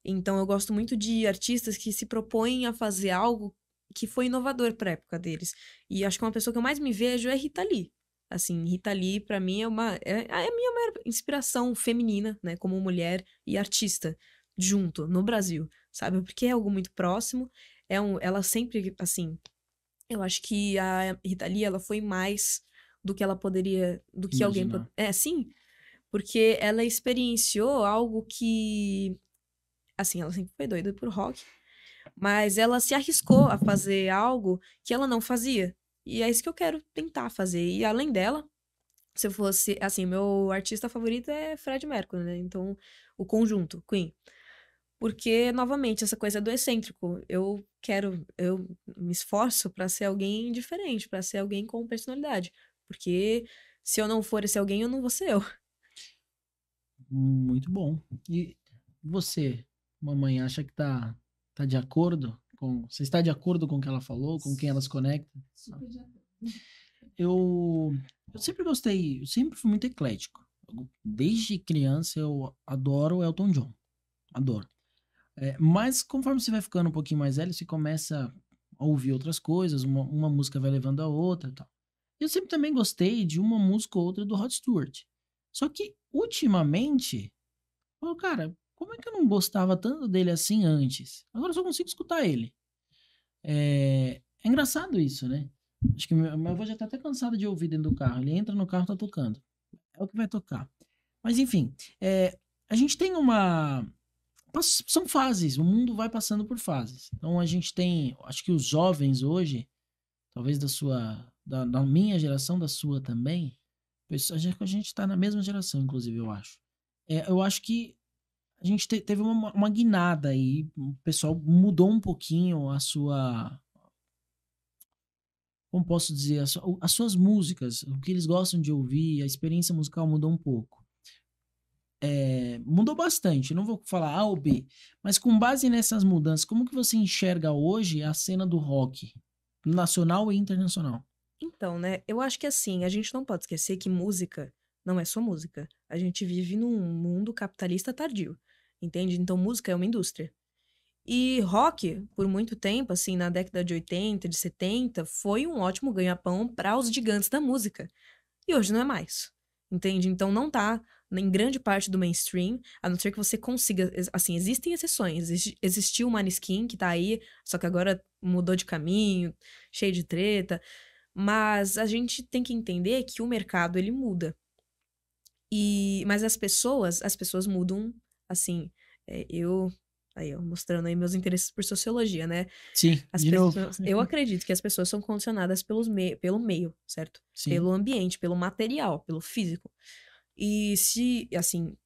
Então, eu gosto muito de artistas que se propõem a fazer algo que foi inovador para a época deles. E acho que uma pessoa que eu mais me vejo é Rita Lee. Assim, Rita Lee, para mim, é a minha maior inspiração feminina, né? Como mulher e artista, junto, no Brasil, sabe? Porque é algo muito próximo. Ela sempre, assim, eu acho que a Rita Lee, ela foi mais do que ela poderia, do que alguém... Imaginar. Sim, porque ela experienciou algo que assim, ela sempre foi doida por rock, mas ela se arriscou a fazer algo que ela não fazia. E é isso que eu quero tentar fazer. E além dela, se eu fosse, assim, meu artista favorito é Fred Mercury, né? Então, o conjunto, Queen. Porque, novamente, essa coisa do excêntrico, eu me esforço pra ser alguém diferente, pra ser alguém com personalidade. Porque se eu não for esse alguém, eu não vou ser eu. Muito bom. E você, mamãe, acha que tá de acordo com... Você está de acordo com o que ela falou, com quem ela se conecta? Super de acordo. Eu sempre gostei, eu sempre fui muito eclético. Desde criança eu adoro o Elton John. Adoro. Mas conforme você vai ficando um pouquinho mais velho, você começa a ouvir outras coisas, uma música vai levando a outra e tal. Eu sempre também gostei de uma música ou outra do Rod Stewart. Só que, ultimamente, cara, como é que eu não gostava tanto dele assim antes? Agora eu só consigo escutar ele. É engraçado isso, né? Acho que meu avô já tá até cansado de ouvir dentro do carro. Ele entra no carro e tá tocando. É o que vai tocar. Mas enfim, a gente tem são fases, o mundo vai passando por fases. Então a gente tem, acho que os jovens hoje, talvez da minha geração, da sua também, a gente tá na mesma geração, inclusive, eu acho. Eu acho que a gente teve uma guinada aí, o pessoal mudou um pouquinho como posso dizer, as suas músicas, o que eles gostam de ouvir, a experiência musical mudou um pouco. Mudou bastante, não vou falar A ou B, mas com base nessas mudanças, como que você enxerga hoje a cena do rock, nacional e internacional? Então, né, eu acho que assim, a gente não pode esquecer que música não é só música. A gente vive num mundo capitalista tardio, entende? Então, música é uma indústria. E rock, por muito tempo, assim, na década de 80, de 70, foi um ótimo ganha-pão para os gigantes da música. E hoje não é mais. Entende? Então não tá em grande parte do mainstream, a não ser que você consiga. Assim, existem exceções. Existiu o Maneskin, que tá aí, só que agora mudou de caminho, cheio de treta. Mas a gente tem que entender que o mercado, ele muda. Mas as pessoas mudam, assim, eu... Aí, ó, mostrando aí meus interesses por sociologia, né? Sim, de novo. Eu acredito que as pessoas são condicionadas pelo meio, certo? Sim. Pelo ambiente, pelo material, pelo físico. E se, assim,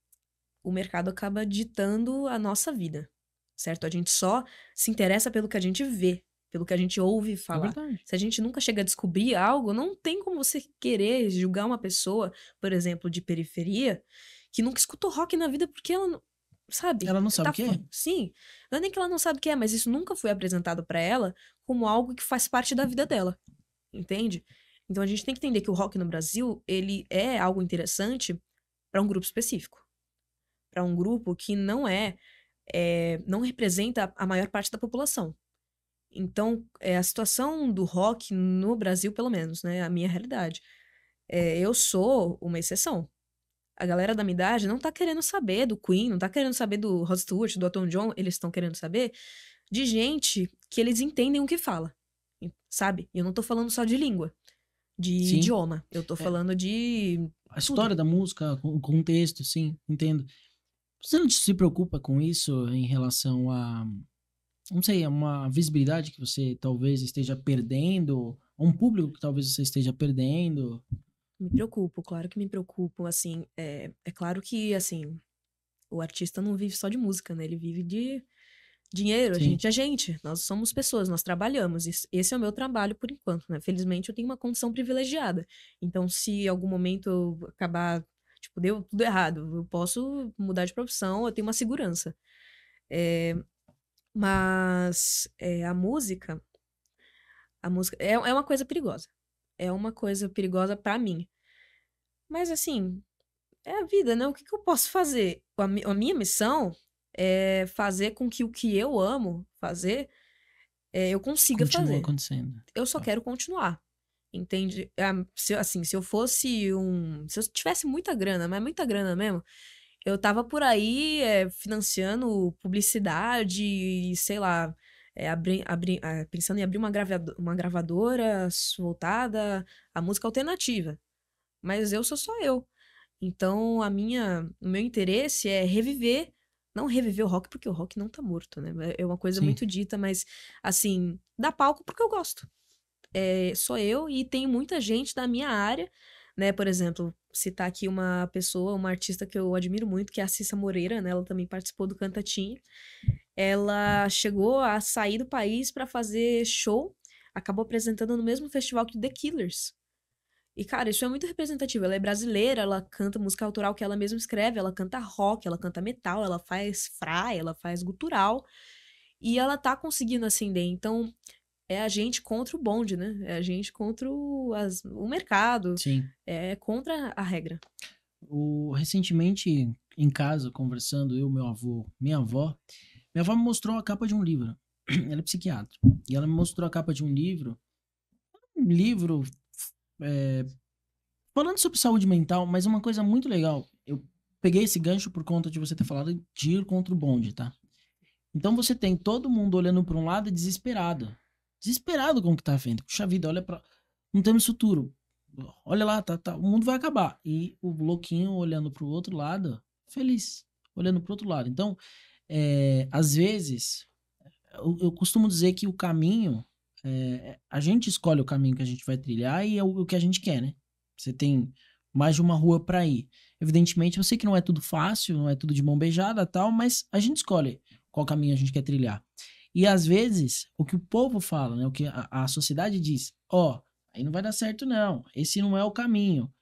o mercado acaba ditando a nossa vida, certo? A gente só se interessa pelo que a gente vê, pelo que a gente ouve falar. verdade. Se a gente nunca chega a descobrir algo, não tem como você querer julgar uma pessoa, por exemplo, de periferia, que nunca escutou rock na vida porque ela não, sabe? Ela não sabe o que é? Sim. Não é nem que ela não sabe o que é, mas isso nunca foi apresentado pra ela como algo que faz parte da vida dela. Entende? Então a gente tem que entender que o rock no Brasil, ele é algo interessante pra um grupo específico. Pra um grupo que não não representa a maior parte da população. Então, a situação do rock no Brasil, pelo menos, né? A minha realidade. Eu sou uma exceção. A galera da minha idade não tá querendo saber do Queen, não tá querendo saber do Rod Stewart, do Elton John, eles estão querendo saber de gente que eles entendem o que fala, sabe? E eu não tô falando só de língua, de Sim. idioma, eu tô falando de a história da música, o contexto, sim, entendo. Você não se preocupa com isso em relação a, não sei, a uma visibilidade que você talvez esteja perdendo, a um público que talvez você esteja perdendo? Me preocupo, claro que me preocupo, assim, é claro que, assim, o artista não vive só de música, né? Ele vive de dinheiro, Sim. a gente, nós somos pessoas, nós trabalhamos, esse é o meu trabalho por enquanto, né? Felizmente eu tenho uma condição privilegiada, então se em algum momento eu acabar, tipo, deu tudo errado, eu posso mudar de profissão, eu tenho uma segurança. Mas a música é uma coisa perigosa. É uma coisa perigosa pra mim. Mas assim, é a vida, né? O que eu posso fazer? A minha missão é fazer com que o que eu amo fazer, eu consiga Continua fazer. acontecendo. Eu só quero continuar. Entende? Se eu fosse se eu tivesse muita grana, mas muita grana mesmo, eu tava por aí financiando publicidade e, sei lá, pensando em abrir uma gravadora voltada à música alternativa. Mas eu sou só eu. Então, o meu interesse é reviver, não reviver o rock, porque o rock não tá morto, né? É uma coisa Sim. muito dita, mas, assim, dá palco porque eu gosto. Sou eu e tem muita gente da minha área, né? Por exemplo, citar aqui uma pessoa, uma artista que eu admiro muito, que é a Cissa Moreira, né? Ela também participou do Cantatinha. Ela chegou a sair do país para fazer show, acabou apresentando no mesmo festival que o The Killers. E, cara, isso é muito representativo. Ela é brasileira, ela canta música autoral que ela mesma escreve, ela canta rock, ela canta metal, ela faz fry, ela faz gutural. E ela tá conseguindo ascender. Então, é a gente contra o bonde, né? É a gente contra o mercado. Sim. É contra a regra. Recentemente, em casa, conversando, eu, meu avô, minha avó me mostrou a capa de um livro. Ela é psiquiatra. E ela me mostrou a capa de um livro. Um livro é, falando sobre saúde mental, mas uma coisa muito legal. Eu peguei esse gancho por conta de você ter falado de ir contra o bonde, tá? Então você tem todo mundo olhando para um lado e desesperado. Desesperado com o que tá vendo. Puxa vida, olha pra. Não temos futuro. Olha lá, tá, o mundo vai acabar. E o louquinho olhando pro outro lado, feliz. Olhando pro outro lado. Então, às vezes, eu costumo dizer que o caminho. A gente escolhe o caminho que a gente vai trilhar e é o que a gente quer, né? Você tem mais de uma rua para ir. Evidentemente, eu sei que não é tudo fácil, não é tudo de mão beijada tal, mas a gente escolhe qual caminho a gente quer trilhar. E às vezes, o que o povo fala, né? O que a sociedade diz, aí não vai dar certo não, esse não é o caminho.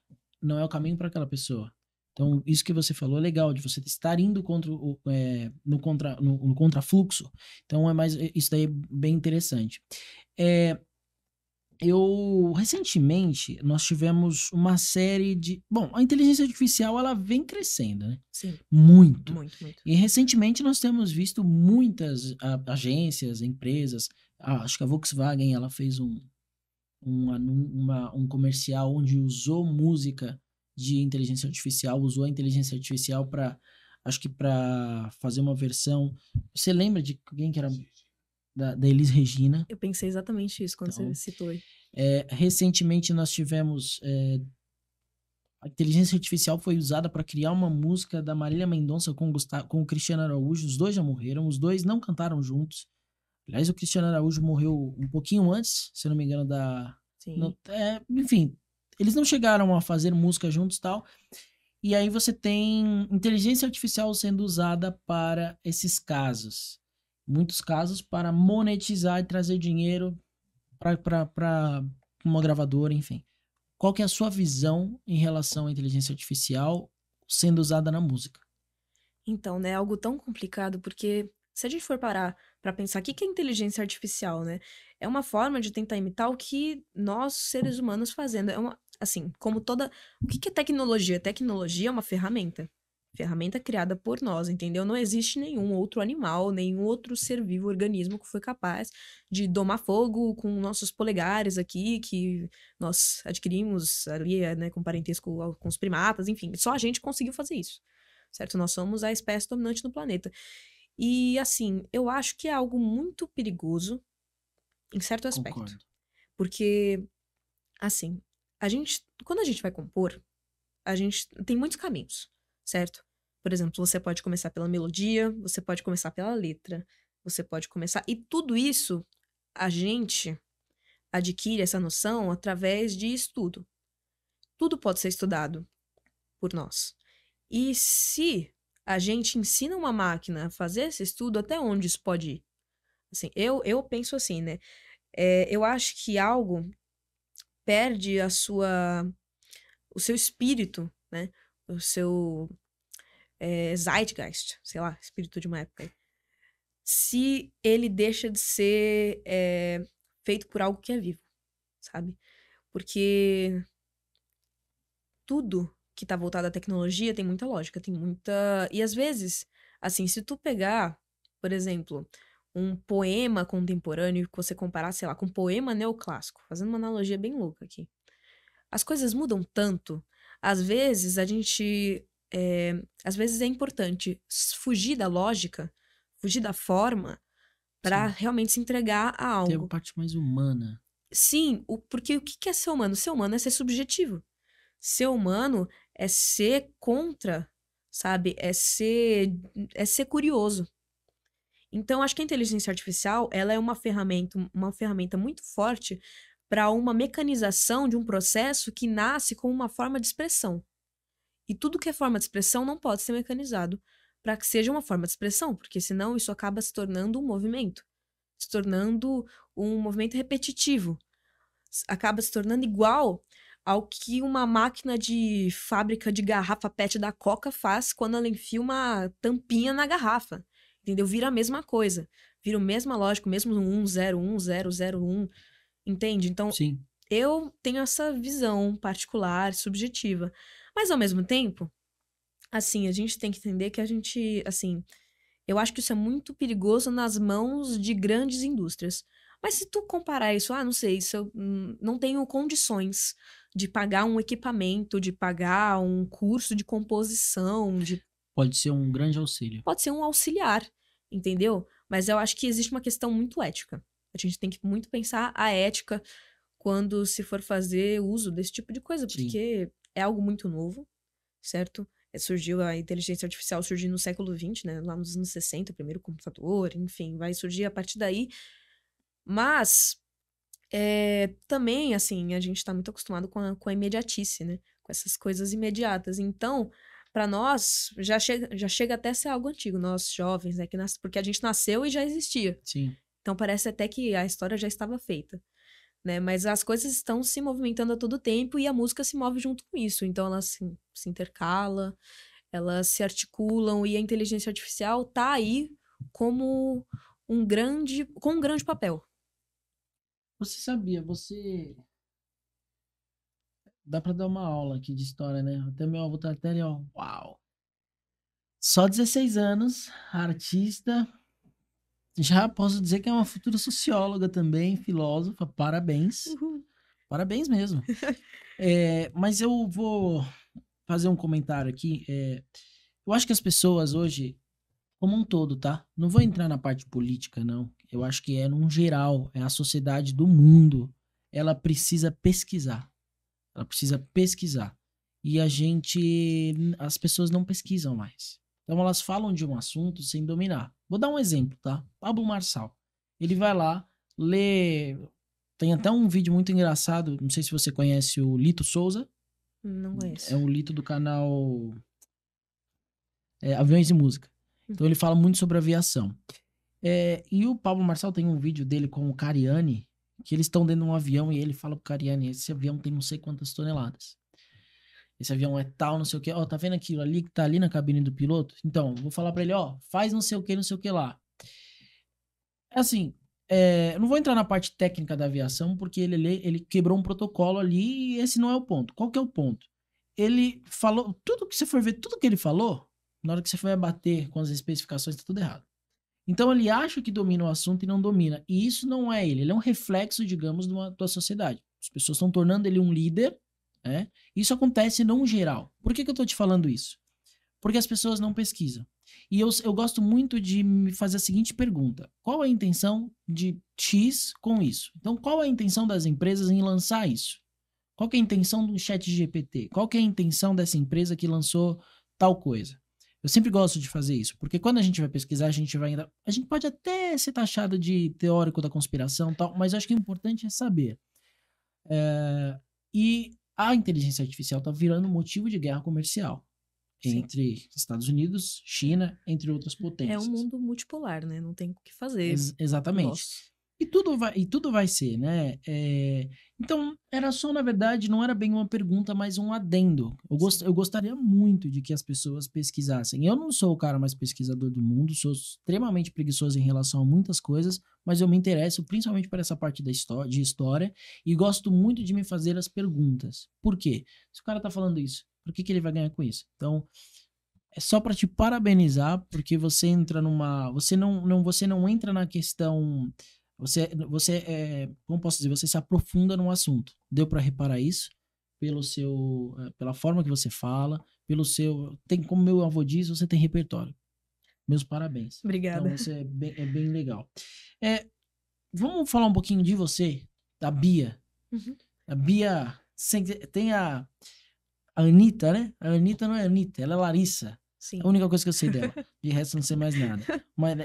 Não é o caminho para aquela pessoa. Então, isso que você falou é legal, de você estar indo contra no contrafluxo. Então, isso daí é bem interessante. Recentemente, nós tivemos uma série de... Bom, a inteligência artificial, ela vem crescendo, né? Sim. Muito. Muito, muito. E recentemente nós temos visto muitas agências, empresas... acho que a Volkswagen, ela fez um comercial onde usou música de inteligência artificial, usou a inteligência artificial para... Acho que para fazer uma versão... Você lembra de quem que era... Da Elis Regina. Eu pensei exatamente isso quando Então, você citou aí. Recentemente nós tivemos... a inteligência artificial foi usada para criar uma música da Marília Mendonça com o Cristiano Araújo. Os dois já morreram, os dois não cantaram juntos. Aliás, o Cristiano Araújo morreu um pouquinho antes, se eu não me engano, Sim. enfim, eles não chegaram a fazer música juntos e tal. E aí você tem inteligência artificial sendo usada para esses casos. Muitos casos para monetizar e trazer dinheiro para uma gravadora, enfim. Qual que é a sua visão em relação à inteligência artificial sendo usada na música? Então, né, é algo tão complicado, porque se a gente for parar para pensar, o que é inteligência artificial, né? É uma forma de tentar imitar o que nós, seres humanos, fazendo. Assim, como toda... O que é tecnologia? Tecnologia é uma ferramenta. Ferramenta criada por nós, entendeu? Não existe nenhum outro animal, nenhum outro ser vivo, organismo que foi capaz de domar fogo com nossos polegares aqui, que nós adquirimos ali, né, com parentesco com os primatas, enfim. Só a gente conseguiu fazer isso, certo? Nós somos a espécie dominante no planeta. E, assim, eu acho que é algo muito perigoso em certo aspecto. Concordo. Porque, assim, quando a gente vai compor, a gente tem muitos caminhos, certo? Por exemplo, você pode começar pela melodia, você pode começar pela letra, você pode começar... E tudo isso, a gente adquire essa noção através de estudo. Tudo pode ser estudado por nós. E se a gente ensina uma máquina a fazer esse estudo, até onde isso pode ir? Assim, eu penso assim, né? Eu acho que algo perde o seu espírito, né? O seu Zeitgeist, sei lá, espírito de uma época. Se ele deixa de ser feito por algo que é vivo, sabe? Porque tudo que tá voltado à tecnologia tem muita lógica, tem muita... E às vezes, assim, se tu pegar, por exemplo, um poema contemporâneo que você comparar, sei lá, com um poema neoclássico, fazendo uma analogia bem louca aqui, as coisas mudam tanto. Às vezes às vezes é importante fugir da lógica, fugir da forma, para realmente se entregar a algo. Tem uma parte mais humana. Sim, porque o que é ser humano? Ser humano é ser subjetivo. Ser humano é ser contra, sabe? É ser curioso. Então, acho que a inteligência artificial, ela é uma ferramenta muito forte para uma mecanização de um processo que nasce como uma forma de expressão. E tudo que é forma de expressão não pode ser mecanizado para que seja uma forma de expressão, porque senão isso acaba se tornando um movimento, se tornando um movimento repetitivo, acaba se tornando igual ao que uma máquina de fábrica de garrafa PET da Coca faz quando ela enfia uma tampinha na garrafa, entendeu? Vira a mesma coisa, vira a mesma lógica, o mesmo 1, 0, 1, 0, 0, 1, entende? Então, Sim. eu tenho essa visão particular, subjetiva. Mas, ao mesmo tempo, assim, a gente tem que entender que a gente, assim, eu acho que isso é muito perigoso nas mãos de grandes indústrias. Mas se tu comparar isso, não sei, se eu não tenho condições de pagar um equipamento, de pagar um curso de composição, Pode ser um grande auxílio. pode ser um auxiliar, entendeu? Mas eu acho que existe uma questão muito ética. A gente tem que muito pensar a ética quando se for fazer uso desse tipo de coisa, Sim. porque é algo muito novo, certo? Surgiu a inteligência artificial, surgiu no século XX, né? Lá nos anos 60, o primeiro computador, enfim, vai surgir a partir daí. Mas também, assim, a gente tá muito acostumado com a imediatice, né? Com essas coisas imediatas. Então, para nós, já chega até a ser algo antigo, nós jovens, né? Porque a gente nasceu e já existia. Sim. Então, parece até que a história já estava feita, né? Mas as coisas estão se movimentando a todo tempo e a música se move junto com isso. Então, ela se intercala, elas se articulam e a inteligência artificial tá aí como com um grande papel. Você sabia, dá pra dar uma aula aqui de história, né? Até meu avô tá até ali, ó. Uau! Só 16 anos, artista. Já posso dizer que é uma futura socióloga também, filósofa. Parabéns. Uhul. Parabéns mesmo. Mas eu vou fazer um comentário aqui. Eu acho que as pessoas hoje, como um todo, tá? Não vou entrar na parte política, não. Eu acho que num geral, é a sociedade do mundo. Ela precisa pesquisar. Ela precisa pesquisar. E as pessoas não pesquisam mais. Então elas falam de um assunto sem dominar. Vou dar um exemplo, tá? Pablo Marçal. Ele vai lá, lê. Tem até um vídeo muito engraçado. Não sei se você conhece o Lito Souza. Não conheço. É o Lito do canal Aviões e Música. Então ele fala muito sobre aviação. E o Pablo Marçal tem um vídeo dele com o Cariani, que eles estão dentro de um avião e ele fala pro Cariani, esse avião tem não sei quantas toneladas. Esse avião é tal, não sei o que. Ó, tá vendo aquilo ali que tá ali na cabine do piloto? Então, vou falar pra ele, ó, faz não sei o que lá. Assim, eu não vou entrar na parte técnica da aviação, porque ele quebrou um protocolo ali e esse não é o ponto. Qual que é o ponto? Ele falou, tudo que você for ver, tudo que ele falou, na hora que você for bater com as especificações, tá tudo errado. Então ele acha que domina o assunto e não domina. E isso não é ele. Ele é um reflexo, digamos, da sociedade. As pessoas estão tornando ele um líder, né? Isso acontece não geral. Por que eu tô te falando isso? Porque as pessoas não pesquisam. E eu gosto muito de me fazer a seguinte pergunta. Qual a intenção de X com isso? Então, qual a intenção das empresas em lançar isso? Qual que é a intenção do ChatGPT? Qual que é a intenção dessa empresa que lançou tal coisa? Eu sempre gosto de fazer isso, porque quando a gente vai pesquisar, a gente pode até ser taxado de teórico da conspiração e tal, mas eu acho que o importante é saber. E a inteligência artificial está virando motivo de guerra comercial. Sim. Entre Estados Unidos, China, entre outras potências. É um mundo multipolar, né? Não tem o que fazer. Exatamente. Nossa. E tudo vai ser, né? Então, era só, na verdade, não era bem uma pergunta, mas um adendo. Eu gostaria muito de que as pessoas pesquisassem. Eu não sou o cara mais pesquisador do mundo, sou extremamente preguiçoso em relação a muitas coisas, mas eu me interesso principalmente por essa parte de história e gosto muito de me fazer as perguntas. Por quê? Se o cara tá falando isso, por que ele vai ganhar com isso? Então, é só para te parabenizar, porque você entra você não entra na questão. Como posso dizer, você se aprofunda no assunto. Deu para reparar isso? Pela forma que você fala, como meu avô diz, você tem repertório. Meus parabéns. Obrigada. Então, isso é bem legal. Vamos falar um pouquinho de você, da Bia. Uhum. A Bia tem a Anitta, né? A Anitta não é Anitta, ela é Larissa. Sim. É a única coisa que eu sei dela. De resto, não sei mais nada. Mas,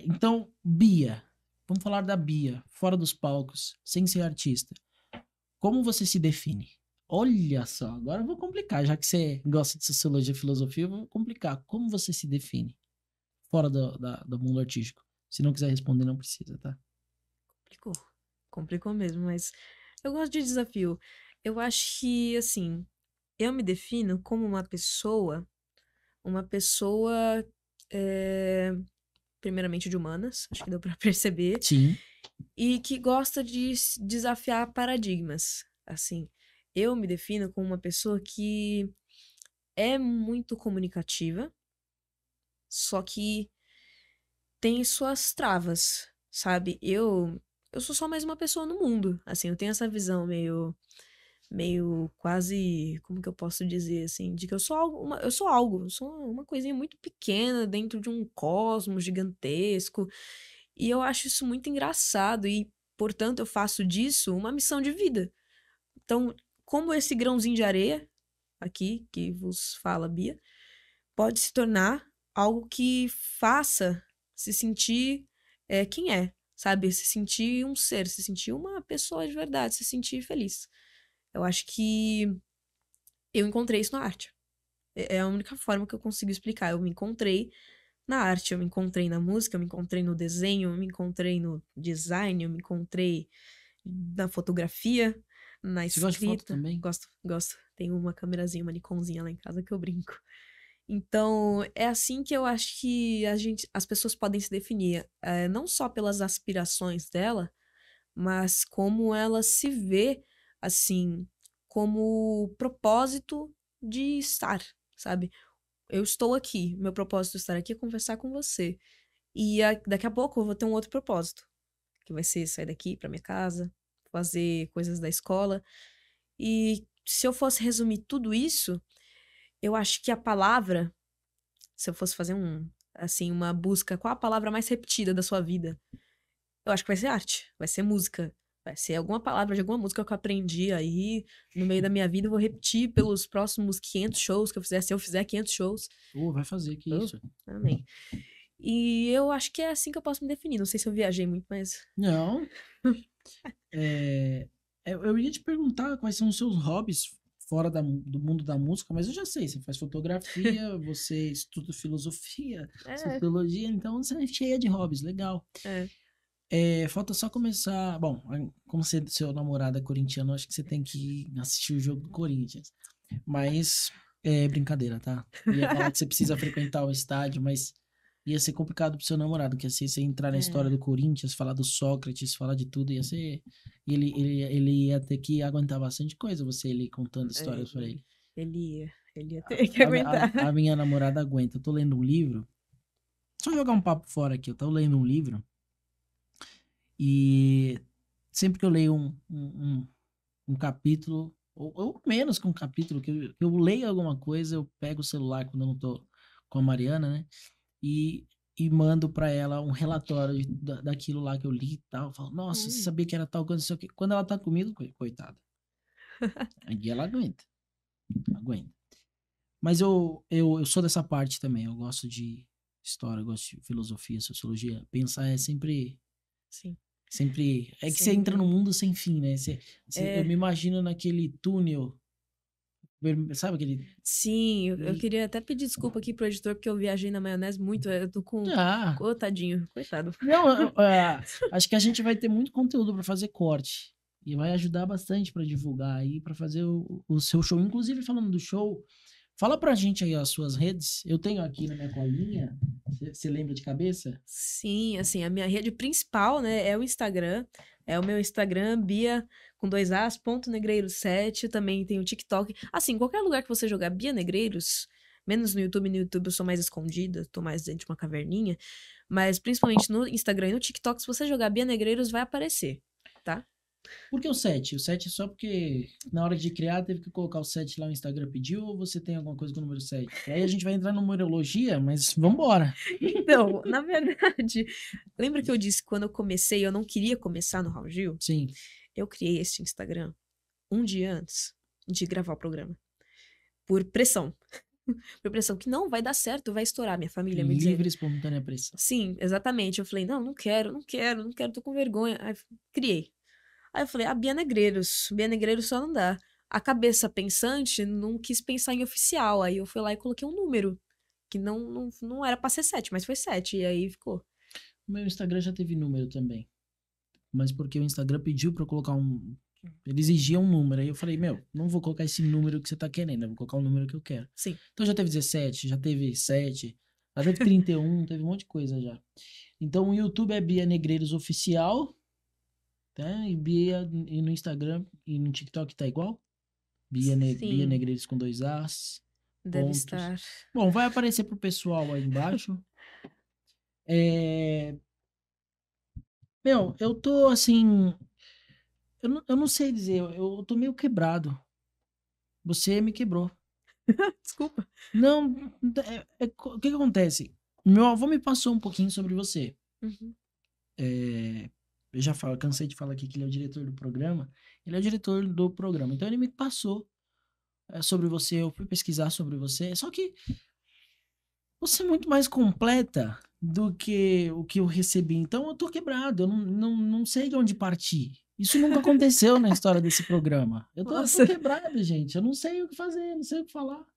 então, Bia. Vamos falar da Bia, fora dos palcos, sem ser artista. Como você se define? Olha só, agora eu vou complicar. Já que você gosta de sociologia e filosofia, eu vou complicar. Como você se define fora do mundo artístico? Se não quiser responder, não precisa, tá? Complicou mesmo, mas eu gosto de desafio. Eu acho que, assim, eu me defino como uma pessoa primeiramente de humanas, acho que deu pra perceber. Sim. E que gosta de desafiar paradigmas, assim. Eu me defino como uma pessoa que é muito comunicativa, só que tem suas travas, sabe? Eu sou só mais uma pessoa no mundo, assim, eu tenho essa visão meio quase, como que eu posso dizer, assim, de que eu sou uma coisinha muito pequena dentro de um cosmos gigantesco, e eu acho isso muito engraçado, e, portanto, eu faço disso uma missão de vida. Então, como esse grãozinho de areia, aqui, que vos fala, Bia, pode se tornar algo que faça se sentir quem é, sabe? Se sentir um ser, se sentir uma pessoa de verdade, se sentir feliz. Eu acho que eu encontrei isso na arte. É a única forma que eu consigo explicar. Eu me encontrei na arte, eu me encontrei na música, eu me encontrei no desenho, eu me encontrei no design, eu me encontrei na fotografia, na Você gosta de foto escrita. também? Gosto, gosto. Tenho uma câmerazinha, uma Nikonzinha lá em casa que eu brinco. Então, é assim que eu acho que as pessoas podem se definir, não só pelas aspirações dela, mas como ela se vê, assim, como propósito de estar, sabe? Eu estou aqui, meu propósito de estar aqui é conversar com você. E daqui a pouco eu vou ter um outro propósito, que vai ser sair daqui para minha casa, fazer coisas da escola. E se eu fosse resumir tudo isso, eu acho que a palavra, se eu fosse fazer uma busca, qual a palavra mais repetida da sua vida? Eu acho que vai ser arte, vai ser música, vai ser alguma palavra de alguma música que eu aprendi aí no meio da minha vida, eu vou repetir pelos próximos 500 shows que eu fizer, se eu fizer 500 shows. Vai fazer, que Oh, isso? amém. E eu acho que é assim que eu posso me definir. Não sei se eu viajei muito, mas. Não. Eu ia te perguntar quais são os seus hobbies fora do mundo da música, mas eu já sei, você faz fotografia, você estuda filosofia, sociologia, então você é cheia de hobbies, legal. Falta só começar. Bom, como seu namorado é corintiano, acho que você tem que assistir o jogo do Corinthians. Mas é brincadeira, tá? Ia falar que você precisa frequentar o estádio, mas ia ser complicado pro seu namorado, que assim, você entrar na história do Corinthians, falar do Sócrates, falar de tudo, ia ser. Ele ia ter que aguentar bastante coisa, ele contando histórias pra ele. Ele ia ter que aguentar. A minha namorada aguenta. Eu tô lendo um livro. Só jogar um papo fora aqui. Eu tô lendo um livro. E sempre que eu leio um capítulo, ou menos que um capítulo, que eu leio alguma coisa, eu pego o celular quando eu não tô com a Mariana, né? E mando pra ela um relatório daquilo lá que eu li e tal. Eu falo, nossa, você sabia que era tal coisa, não sei o quê. Quando ela tá comigo, coitada. Aí ela aguenta. Aguenta. Mas eu sou dessa parte também. Eu gosto de história, eu gosto de filosofia, sociologia. Pensar é sempre. Sim. Sempre. É que você entra num mundo sem fim, né? Eu me imagino naquele túnel. Sabe aquele. Sim, eu queria até pedir desculpa aqui pro editor, porque eu viajei na maionese muito. Eu tô com. Tadinho, coitado. Não, acho que a gente vai ter muito conteúdo pra fazer corte. E vai ajudar bastante pra divulgar aí, pra fazer o seu show. Inclusive, falando do show, fala pra gente aí as suas redes. Eu tenho aqui na minha colinha. Você lembra de cabeça? Sim, assim, a minha rede principal, né, é o Instagram. É o meu Instagram, Bia, com 2 As, .negreiros7. Também tem o TikTok. Assim, qualquer lugar que você jogar Bia Negreiros, menos no YouTube. No YouTube eu sou mais escondida, tô mais dentro de uma caverninha. Mas principalmente no Instagram e no TikTok, se você jogar Bia Negreiros, vai aparecer, tá? Por que o 7? O 7 é só porque na hora de criar teve que colocar o 7 lá, o Instagram pediu, ou você tem alguma coisa com o número 7? Aí a gente vai entrar na numerologia, mas vambora. Então, na verdade, lembra que eu disse que quando eu comecei, eu não queria começar no Raul Gil? Sim. Eu criei esse Instagram um dia antes de gravar o programa. Por pressão. Por pressão que não vai dar certo, vai estourar. Minha família me dizendo. Livre, espontânea pressão. Sim, exatamente. Eu falei, não quero, tô com vergonha. Aí criei. Aí eu falei, Bia Negreiros só não dá. A cabeça pensante não quis pensar em oficial. Aí eu fui lá e coloquei um número. Que não era pra ser 7, mas foi 7. E aí ficou. O meu Instagram já teve número também. Mas porque o Instagram pediu pra eu colocar ele exigia um número. Aí eu falei, não vou colocar esse número que você tá querendo. Eu vou colocar o número que eu quero. Sim. Então já teve 17, já teve 7, já teve 31, teve um monte de coisa já. Então o YouTube é Bia Negreiros Oficial. Tá? E no Instagram e no TikTok tá igual? Bia Negreiros com 2 As. Deve pontos. estar. Bom, vai aparecer pro pessoal aí embaixo. Meu, eu tô assim. Eu não sei dizer, eu tô meio quebrado. Você me quebrou. Desculpa. Não, o que que acontece? Meu avô me passou um pouquinho sobre você. Uhum. Eu já cansei de falar aqui que ele é o diretor do programa. Ele é o diretor do programa. Então ele me passou sobre você, eu fui pesquisar sobre você. Só que você é muito mais completa do que o que eu recebi. Então eu tô quebrado, eu não sei de onde partir. Isso nunca aconteceu na história desse programa. Eu tô Nossa. quebrado, gente. Eu não sei o que fazer, não sei o que falar.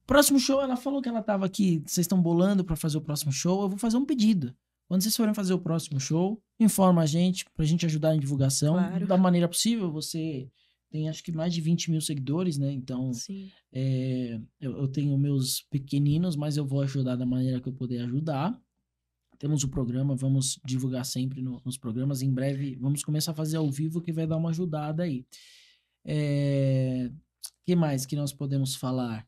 Próximo show, ela falou que ela tava aqui. Vocês estão bolando pra fazer o próximo show. Eu vou fazer um pedido. Quando vocês forem fazer o próximo show, informa a gente, pra gente ajudar em divulgação. Claro. Da maneira possível. Você tem acho que mais de 20 mil seguidores, né? Então, Sim. eu tenho meus pequeninos, mas eu vou ajudar da maneira que eu puder ajudar. Temos o programa, vamos divulgar sempre nos programas. Em breve, vamos começar a fazer ao vivo, que vai dar uma ajudada aí. Que mais que nós podemos falar?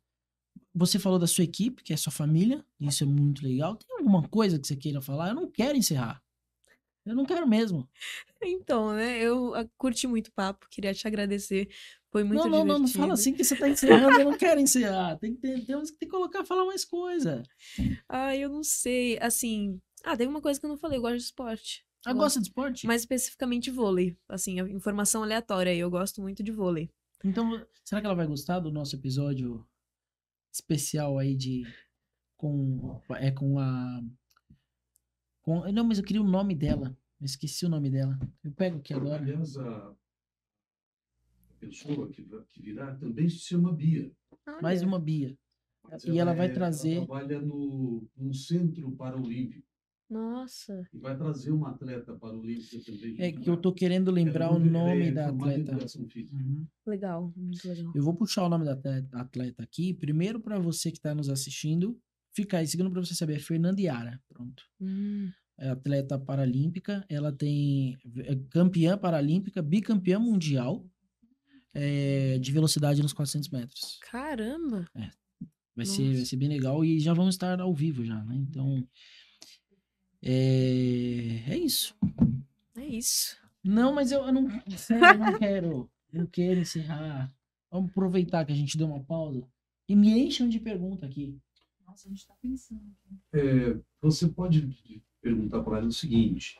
Você falou da sua equipe, que é sua família. Isso é muito legal. Tem alguma coisa que você queira falar? Eu não quero encerrar. Eu não quero mesmo. Então, né? Eu curti muito o papo, queria te agradecer. Foi muito Não divertido. fala assim que você tá encerrando. Eu não quero encerrar. Temos que colocar, falar mais coisa. Eu não sei. Assim. Teve uma coisa que eu não falei, eu gosto de esporte. Gosta de esporte? Mais especificamente vôlei. Assim, a informação aleatória aí. Eu gosto muito de vôlei. Então, será que ela vai gostar do nosso episódio especial aí com a... Não, mas eu queria o nome dela. Eu esqueci o nome dela. Eu pego aqui agora. Aliás, a pessoa que virá também se chama Bia. Mais uma Bia. Mas E ela vai Ela trazer... trabalha num centro paralímpico. Nossa. E vai trazer uma atleta paralímpica também. que eu tô querendo lembrar o nome da atleta. Uhum. Legal, muito legal. Eu vou puxar o nome da atleta aqui. Primeiro, para você que tá nos assistindo, fica aí. Segundo, para você saber, é Fernanda Yara. Pronto. É atleta paralímpica. Ela é campeã paralímpica, bicampeã mundial de velocidade nos 400 metros. Caramba! Vai ser bem legal. E já vamos estar ao vivo já, né? Então, é isso. É isso. Não, mas eu não, sério, eu não quero. Não quero encerrar. Vamos aproveitar que a gente deu uma pausa e me enchem de pergunta aqui. Nossa, a gente tá pensando aqui. Você pode perguntar para ela o seguinte: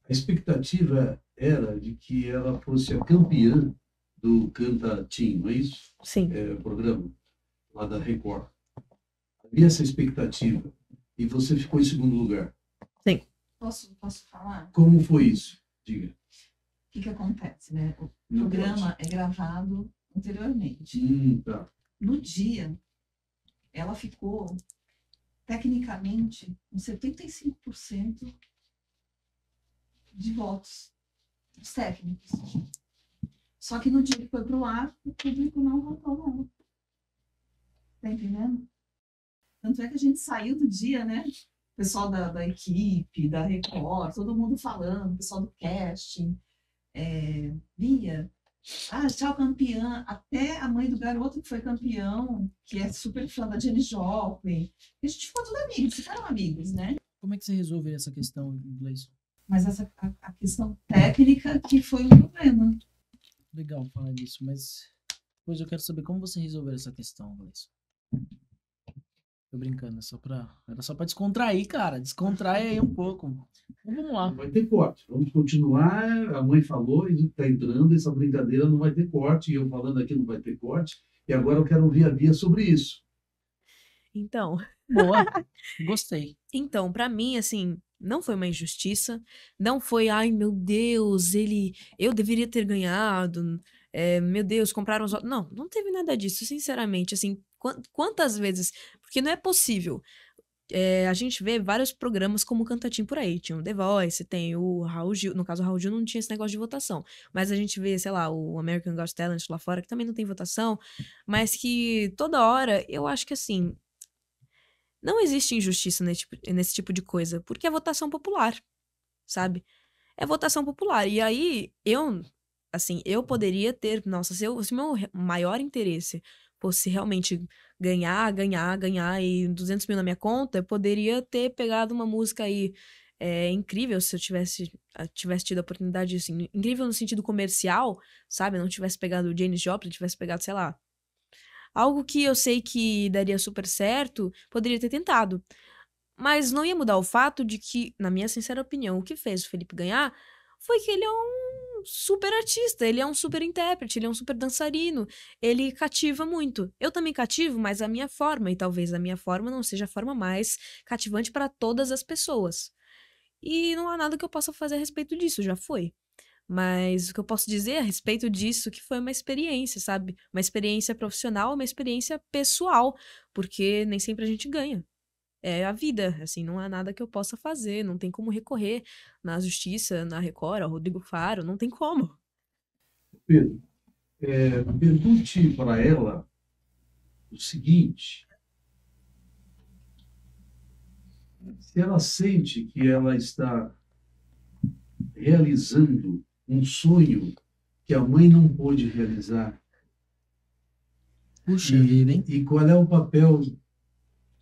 a expectativa era de que ela fosse a campeã do Canta Teen, não é isso? Sim. Programa lá da Record. Havia essa expectativa e você ficou em segundo lugar. Sim. Posso falar? Como foi isso? Diga. O que acontece, né? O Não programa é gravado anteriormente. Tá. No dia, ela ficou, tecnicamente, com 75% de votos, os técnicos. Só que no dia que foi pro ar, o público não votou nela. Tá entendendo? Tanto é que a gente saiu do dia, né? O pessoal da equipe, da Record, todo mundo falando, o pessoal do casting. Bia, tchau, campeã. Até a mãe do garoto que foi campeão, que é super fã da Janis Joplin. A gente ficou tudo amigos, ficaram amigos, né? Como é que você resolve essa questão em inglês? Mas a questão técnica que foi um problema. Legal falar disso, mas depois eu quero saber como você resolveu essa questão, Gleison. Tô brincando, era só pra descontrair, cara. Descontrai aí um pouco. Então, vamos lá. Não vai ter corte. Vamos continuar. A mãe falou e está entrando. Essa brincadeira não vai ter corte. E eu falando aqui não vai ter corte. E agora eu quero ouvir a Bia sobre isso. Então. Boa. Gostei. Então, pra mim, assim, não foi uma injustiça. Não foi, ai meu Deus, eu deveria ter ganhado. Meu Deus, compraram os... Não teve nada disso, sinceramente. Assim, quantas vezes... Porque não é possível. A gente vê vários programas como Cantatim por aí. Tinha o The Voice, tem o Raul Gil. No caso, o Raul Gil não tinha esse negócio de votação. Mas a gente vê, sei lá, o American Got Talent lá fora, que também não tem votação. Mas que toda hora, eu acho que assim... Não existe injustiça nesse tipo de coisa. Porque é votação popular, sabe? É votação popular. E aí, eu Assim, eu poderia ter, nossa, se o meu maior interesse fosse realmente ganhar e 200 mil na minha conta, eu poderia ter pegado uma música aí incrível se eu tivesse tido a oportunidade, assim, incrível no sentido comercial, sabe? Não tivesse pegado o Janis Joplin, tivesse pegado, sei lá, algo que eu sei que daria super certo, poderia ter tentado. Mas não ia mudar o fato de que, na minha sincera opinião, o que fez o Felipe ganhar foi que ele é um super artista, ele é um super intérprete, ele é um super dançarino, ele cativa muito. Eu também cativo, mas a minha forma, e talvez a minha forma não seja a forma mais cativante para todas as pessoas. E não há nada que eu possa fazer a respeito disso, já foi. Mas o que eu posso dizer a respeito disso que foi uma experiência, sabe? Uma experiência profissional, uma experiência pessoal, porque nem sempre a gente ganha. É a vida, assim, não há nada que eu possa fazer, não tem como recorrer na justiça, na Record, ao Rodrigo Faro, não tem como. Pedro, pergunte para ela o seguinte: se ela sente que ela está realizando um sonho que a mãe não pôde realizar, Puxa vida, hein? e qual é o papel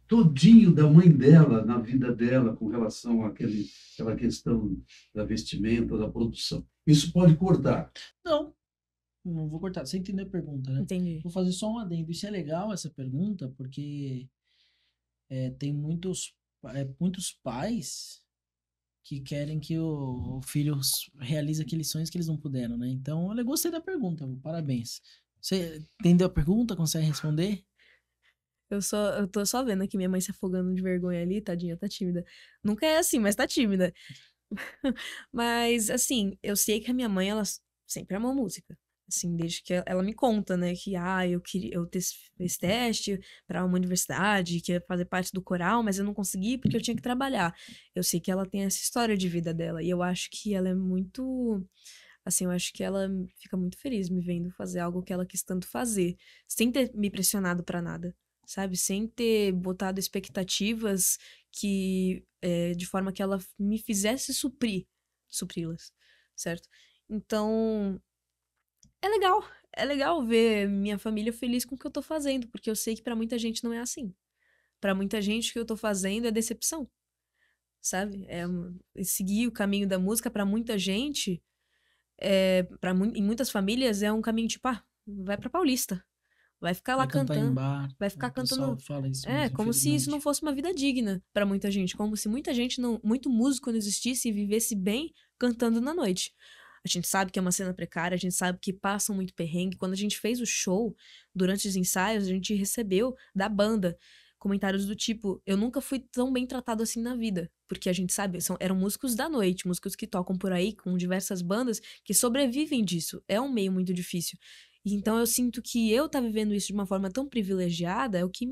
todinho da mãe dela na vida dela com relação àquela questão da vestimenta, da produção. Isso pode cortar. Não, não vou cortar. Você entendeu a pergunta, né? Entendi. Vou fazer só um adendo. Isso é legal, essa pergunta, porque tem muitos pais que querem que o filho realize aqueles sonhos que eles não puderam, né? Então, eu gostei da pergunta, parabéns. Você entendeu a pergunta? Consegue responder? Eu tô só vendo aqui minha mãe se afogando de vergonha ali, tadinha, tá tímida. Nunca é assim, mas tá tímida. Mas, assim, eu sei que a minha mãe, ela sempre amou música. Assim, desde que ela me conta, né, que, eu queria, eu fiz teste pra uma universidade, que ia fazer parte do coral, mas eu não consegui porque eu tinha que trabalhar. Eu sei que ela tem essa história de vida dela, e eu acho que ela é muito, assim, eu acho que ela fica muito feliz me vendo fazer algo que ela quis tanto fazer, sem ter me pressionado pra nada, sabe? Sem ter botado expectativas de forma que ela me fizesse supri-las, certo? Então, é legal ver minha família feliz com o que eu tô fazendo, porque eu sei que pra muita gente não é assim. Pra muita gente o que eu tô fazendo é decepção, sabe? Seguir o caminho da música pra muita gente, em muitas famílias é um caminho tipo, vai pra Paulista, vai ficar lá Vai cantar em cantando, bar, vai ficar o pessoal cantando. fala isso É, mesmo, como se isso não infelizmente. fosse uma vida digna pra muita gente, como se muita gente não, muito músico não existisse e vivesse bem cantando na noite. A gente sabe que é uma cena precária, a gente sabe que passam muito perrengue. Quando a gente fez o show, durante os ensaios, a gente recebeu da banda comentários do tipo: eu nunca fui tão bem tratado assim na vida. Porque a gente sabe, eram músicos da noite, músicos que tocam por aí com diversas bandas que sobrevivem disso. É um meio muito difícil. E então eu sinto que eu tá vivendo isso de uma forma tão privilegiada é o que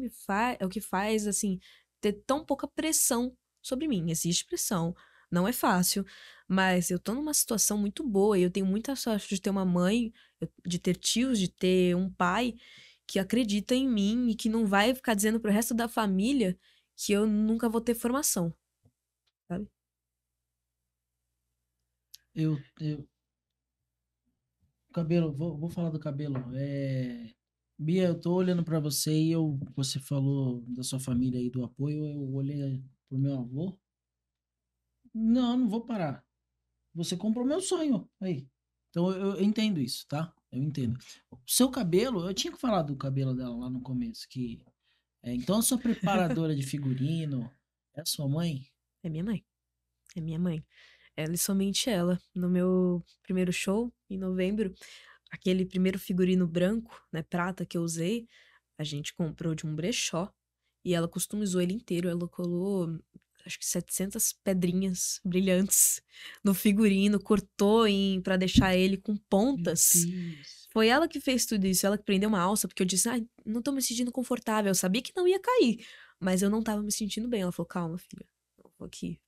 é o que faz, assim, ter tão pouca pressão sobre mim. Existe pressão, não é fácil, mas eu tô numa situação muito boa e eu tenho muita sorte de ter uma mãe, de ter tios, de ter um pai que acredita em mim e que não vai ficar dizendo pro resto da família que eu nunca vou ter formação, sabe? Eu cabelo, vou falar do cabelo. Bia, eu tô olhando pra você e você falou da sua família aí, do apoio, eu olhei pro meu avô. Não vou parar. Você comprou meu sonho aí. Então eu entendo isso, tá? Eu entendo. O seu cabelo, eu tinha que falar do cabelo dela lá no começo, que então a sua preparadora de figurino é a sua mãe? É minha mãe. É minha mãe. Ela e somente ela. No meu primeiro show, em novembro, aquele primeiro figurino branco, né, prata que eu usei, a gente comprou de um brechó e ela customizou ele inteiro. Ela colou, acho que 700 pedrinhas brilhantes no figurino, cortou pra deixar ele com Meu pontas. Deus. Foi ela que fez tudo isso. Ela que prendeu uma alça, porque eu disse, não tô me sentindo confortável. Eu sabia que não ia cair, mas eu não tava me sentindo bem. Ela falou, calma, filha. Eu vou aqui,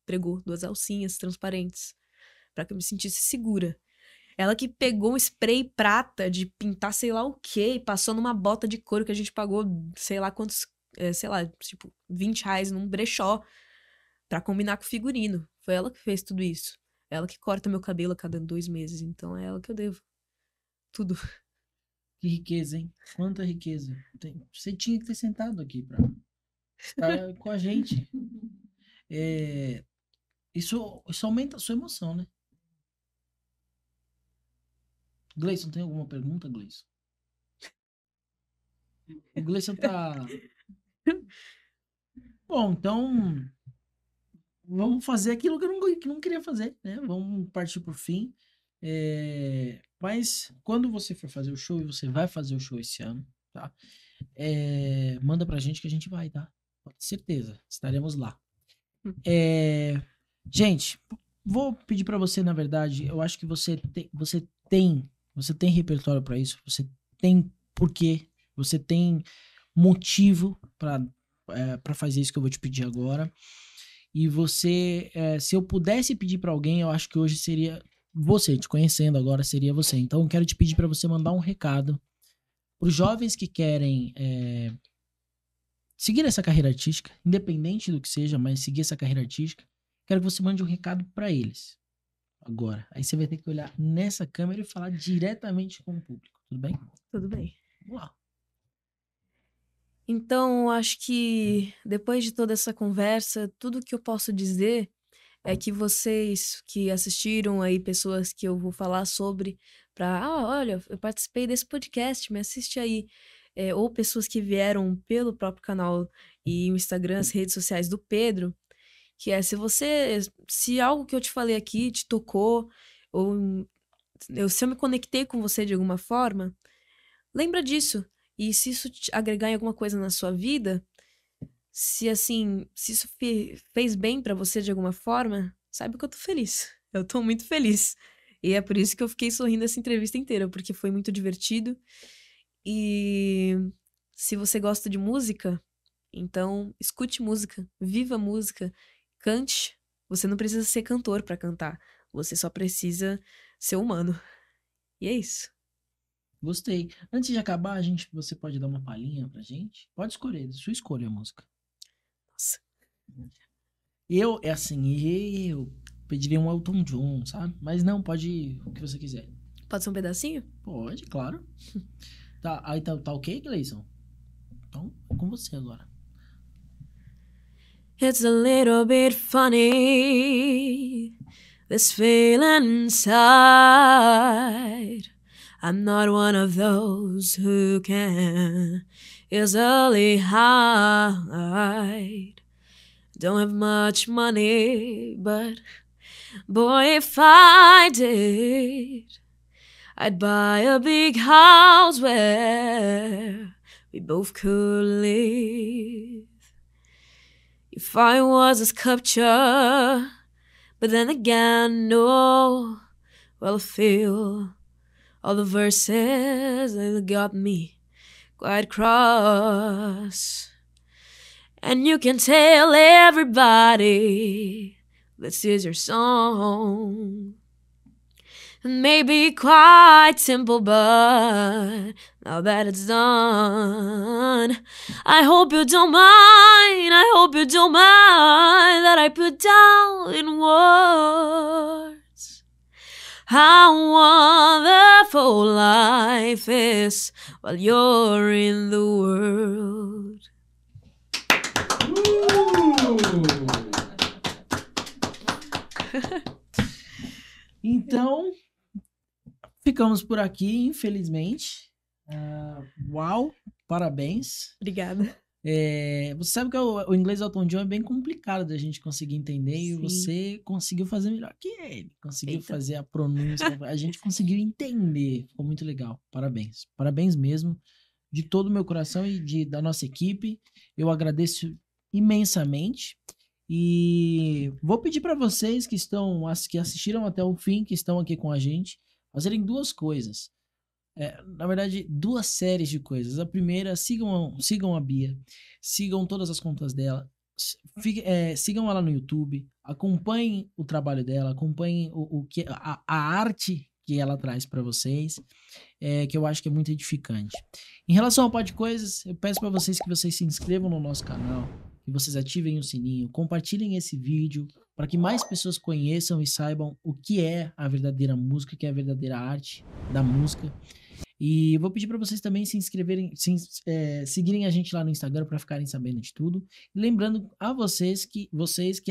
pregou 2 alcinhas transparentes pra que eu me sentisse segura. Ela que pegou um spray prata de pintar sei lá o quê e passou numa bota de couro que a gente pagou sei lá quantos, sei lá, tipo, R$ 20 num brechó pra combinar com o figurino. Foi ela que fez tudo isso. Ela que corta meu cabelo a cada 2 meses, então é ela que eu devo. Tudo. Que riqueza, hein? Quanta riqueza. Você tinha que ter sentado aqui pra estar com a gente. Isso aumenta a sua emoção, né? Gleison, tem alguma pergunta, Gleison? O Gleison tá... Bom, então... Vamos fazer aquilo que eu não queria fazer, né? Vamos partir pro fim. Mas quando você for fazer o show, e você vai fazer o show esse ano, tá? Manda pra gente que a gente vai, tá? Com certeza, estaremos lá. Gente, vou pedir pra você, na verdade, eu acho que você tem repertório pra isso, você tem porquê, você tem motivo pra fazer isso que eu vou te pedir agora. E você, se eu pudesse pedir pra alguém, eu acho que hoje seria você, te conhecendo agora, seria você. Então, eu quero te pedir pra você mandar um recado pros jovens que querem seguir essa carreira artística, independente do que seja, mas seguir essa carreira artística. Quero que você mande um recado pra eles. Agora. Aí você vai ter que olhar nessa câmera e falar diretamente com o público. Tudo bem? Tudo bem. Vamos lá. Então, acho que depois de toda essa conversa, tudo que eu posso dizer é que vocês que assistiram aí, pessoas que eu vou falar sobre, olha, eu participei desse podcast, me assiste aí. Ou pessoas que vieram pelo próprio canal e o Instagram, as redes sociais do Pedro, que se algo que eu te falei aqui te tocou, ou se eu me conectei com você de alguma forma, lembra disso. E se isso te agregar em alguma coisa na sua vida, se isso fez bem pra você de alguma forma, saiba que eu tô feliz. Eu tô muito feliz. E é por isso que eu fiquei sorrindo essa entrevista inteira, porque foi muito divertido. E se você gosta de música, então escute música, viva música, cante. Você não precisa ser cantor pra cantar. Você só precisa ser humano. E é isso. Gostei. Antes de acabar, você pode dar uma palhinha pra gente? Pode escolher, sua escolha a música. Nossa. Eu pediria um Elton John, sabe? Mas não, pode o que você quiser. Pode ser um pedacinho? Pode, claro. Tá, aí tá ok, Gleison? Então, é com você agora. It's a little bit funny, this feeling inside. I'm not one of those who can easily hide. Don't have much money, but boy, if I did, I'd buy a big house where we both could live. If I was a sculpture, but then again, no, well, I feel all the verses that got me quite cross. And you can tell everybody this is your song. It may be quite simple, but now that it's done, I hope you don't mind, I hope you don't mind that I put down in words how wonderful life is while you're in the world. Então, ficamos por aqui, infelizmente. Uau, parabéns. Obrigada. Você sabe que o inglês Elton John é bem complicado da gente conseguir entender. Sim. E você conseguiu fazer melhor que ele. Conseguiu Eita. fazer a pronúncia. A gente conseguiu entender. Ficou muito legal. Parabéns. Parabéns mesmo. De todo o meu coração e da nossa equipe. Eu agradeço imensamente. E vou pedir para vocês que assistiram até o fim, que estão aqui com a gente, fazerem duas coisas. Na verdade, duas séries de coisas. A primeira, sigam a Bia, sigam todas as contas dela, sigam ela no YouTube, acompanhem o trabalho dela, acompanhem a arte que ela traz para vocês, que eu acho que é muito edificante. Em relação ao Pá de Coisas, eu peço para vocês que vocês se inscrevam no nosso canal, que vocês ativem o sininho, compartilhem esse vídeo para que mais pessoas conheçam e saibam o que é a verdadeira música, o que é a verdadeira arte da música. E vou pedir para vocês também se inscreverem, seguirem a gente lá no Instagram para ficarem sabendo de tudo. E lembrando a vocês que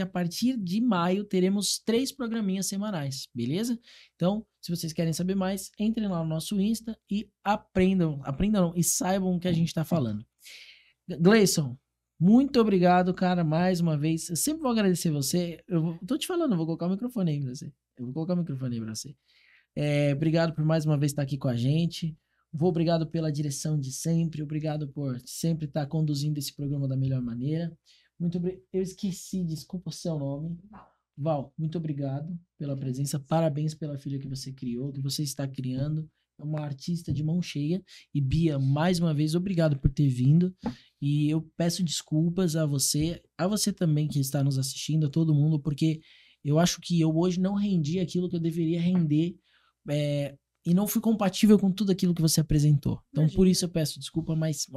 a partir de maio teremos 3 programinhas semanais, beleza? Então, se vocês querem saber mais, entrem lá no nosso Insta e aprendam não, e saibam o que a gente está falando. Gleison, muito obrigado, cara, mais uma vez. Eu sempre vou agradecer você. Tô te falando, eu vou colocar o microfone aí pra você. Obrigado por mais uma vez estar aqui com a gente. Obrigado pela direção de sempre. Obrigado por sempre estar conduzindo esse programa da melhor maneira. Eu esqueci, desculpa o seu nome. Val, muito obrigado pela presença. Parabéns pela filha que você criou, que você está criando. É uma artista de mão cheia. E Bia, mais uma vez, obrigado por ter vindo. E eu peço desculpas a você também que está nos assistindo, a todo mundo, porque eu acho que eu hoje não rendi aquilo que eu deveria render. E não fui compatível com tudo aquilo que você apresentou. Então, Imagina. por isso eu peço desculpa, mas,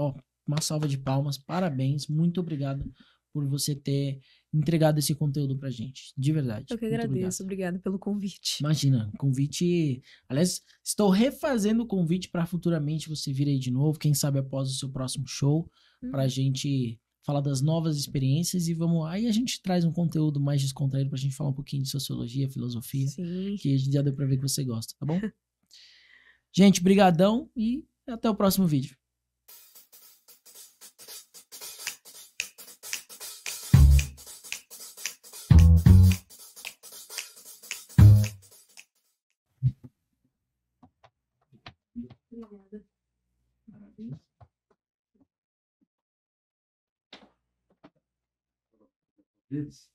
uma salva de palmas, parabéns, muito obrigado por você ter entregado esse conteúdo pra gente, de verdade. Eu que Muito agradeço, obrigado. obrigada pelo convite. Imagina, convite. Aliás, estou refazendo o convite para futuramente você vir aí de novo, quem sabe após o seu próximo show, pra gente falar das novas experiências e aí a gente traz um conteúdo mais descontraído pra gente falar um pouquinho de sociologia, filosofia, Sim. que já deu pra ver que você gosta, tá bom? Gente, brigadão e até o próximo vídeo. Obrigada. Parabéns.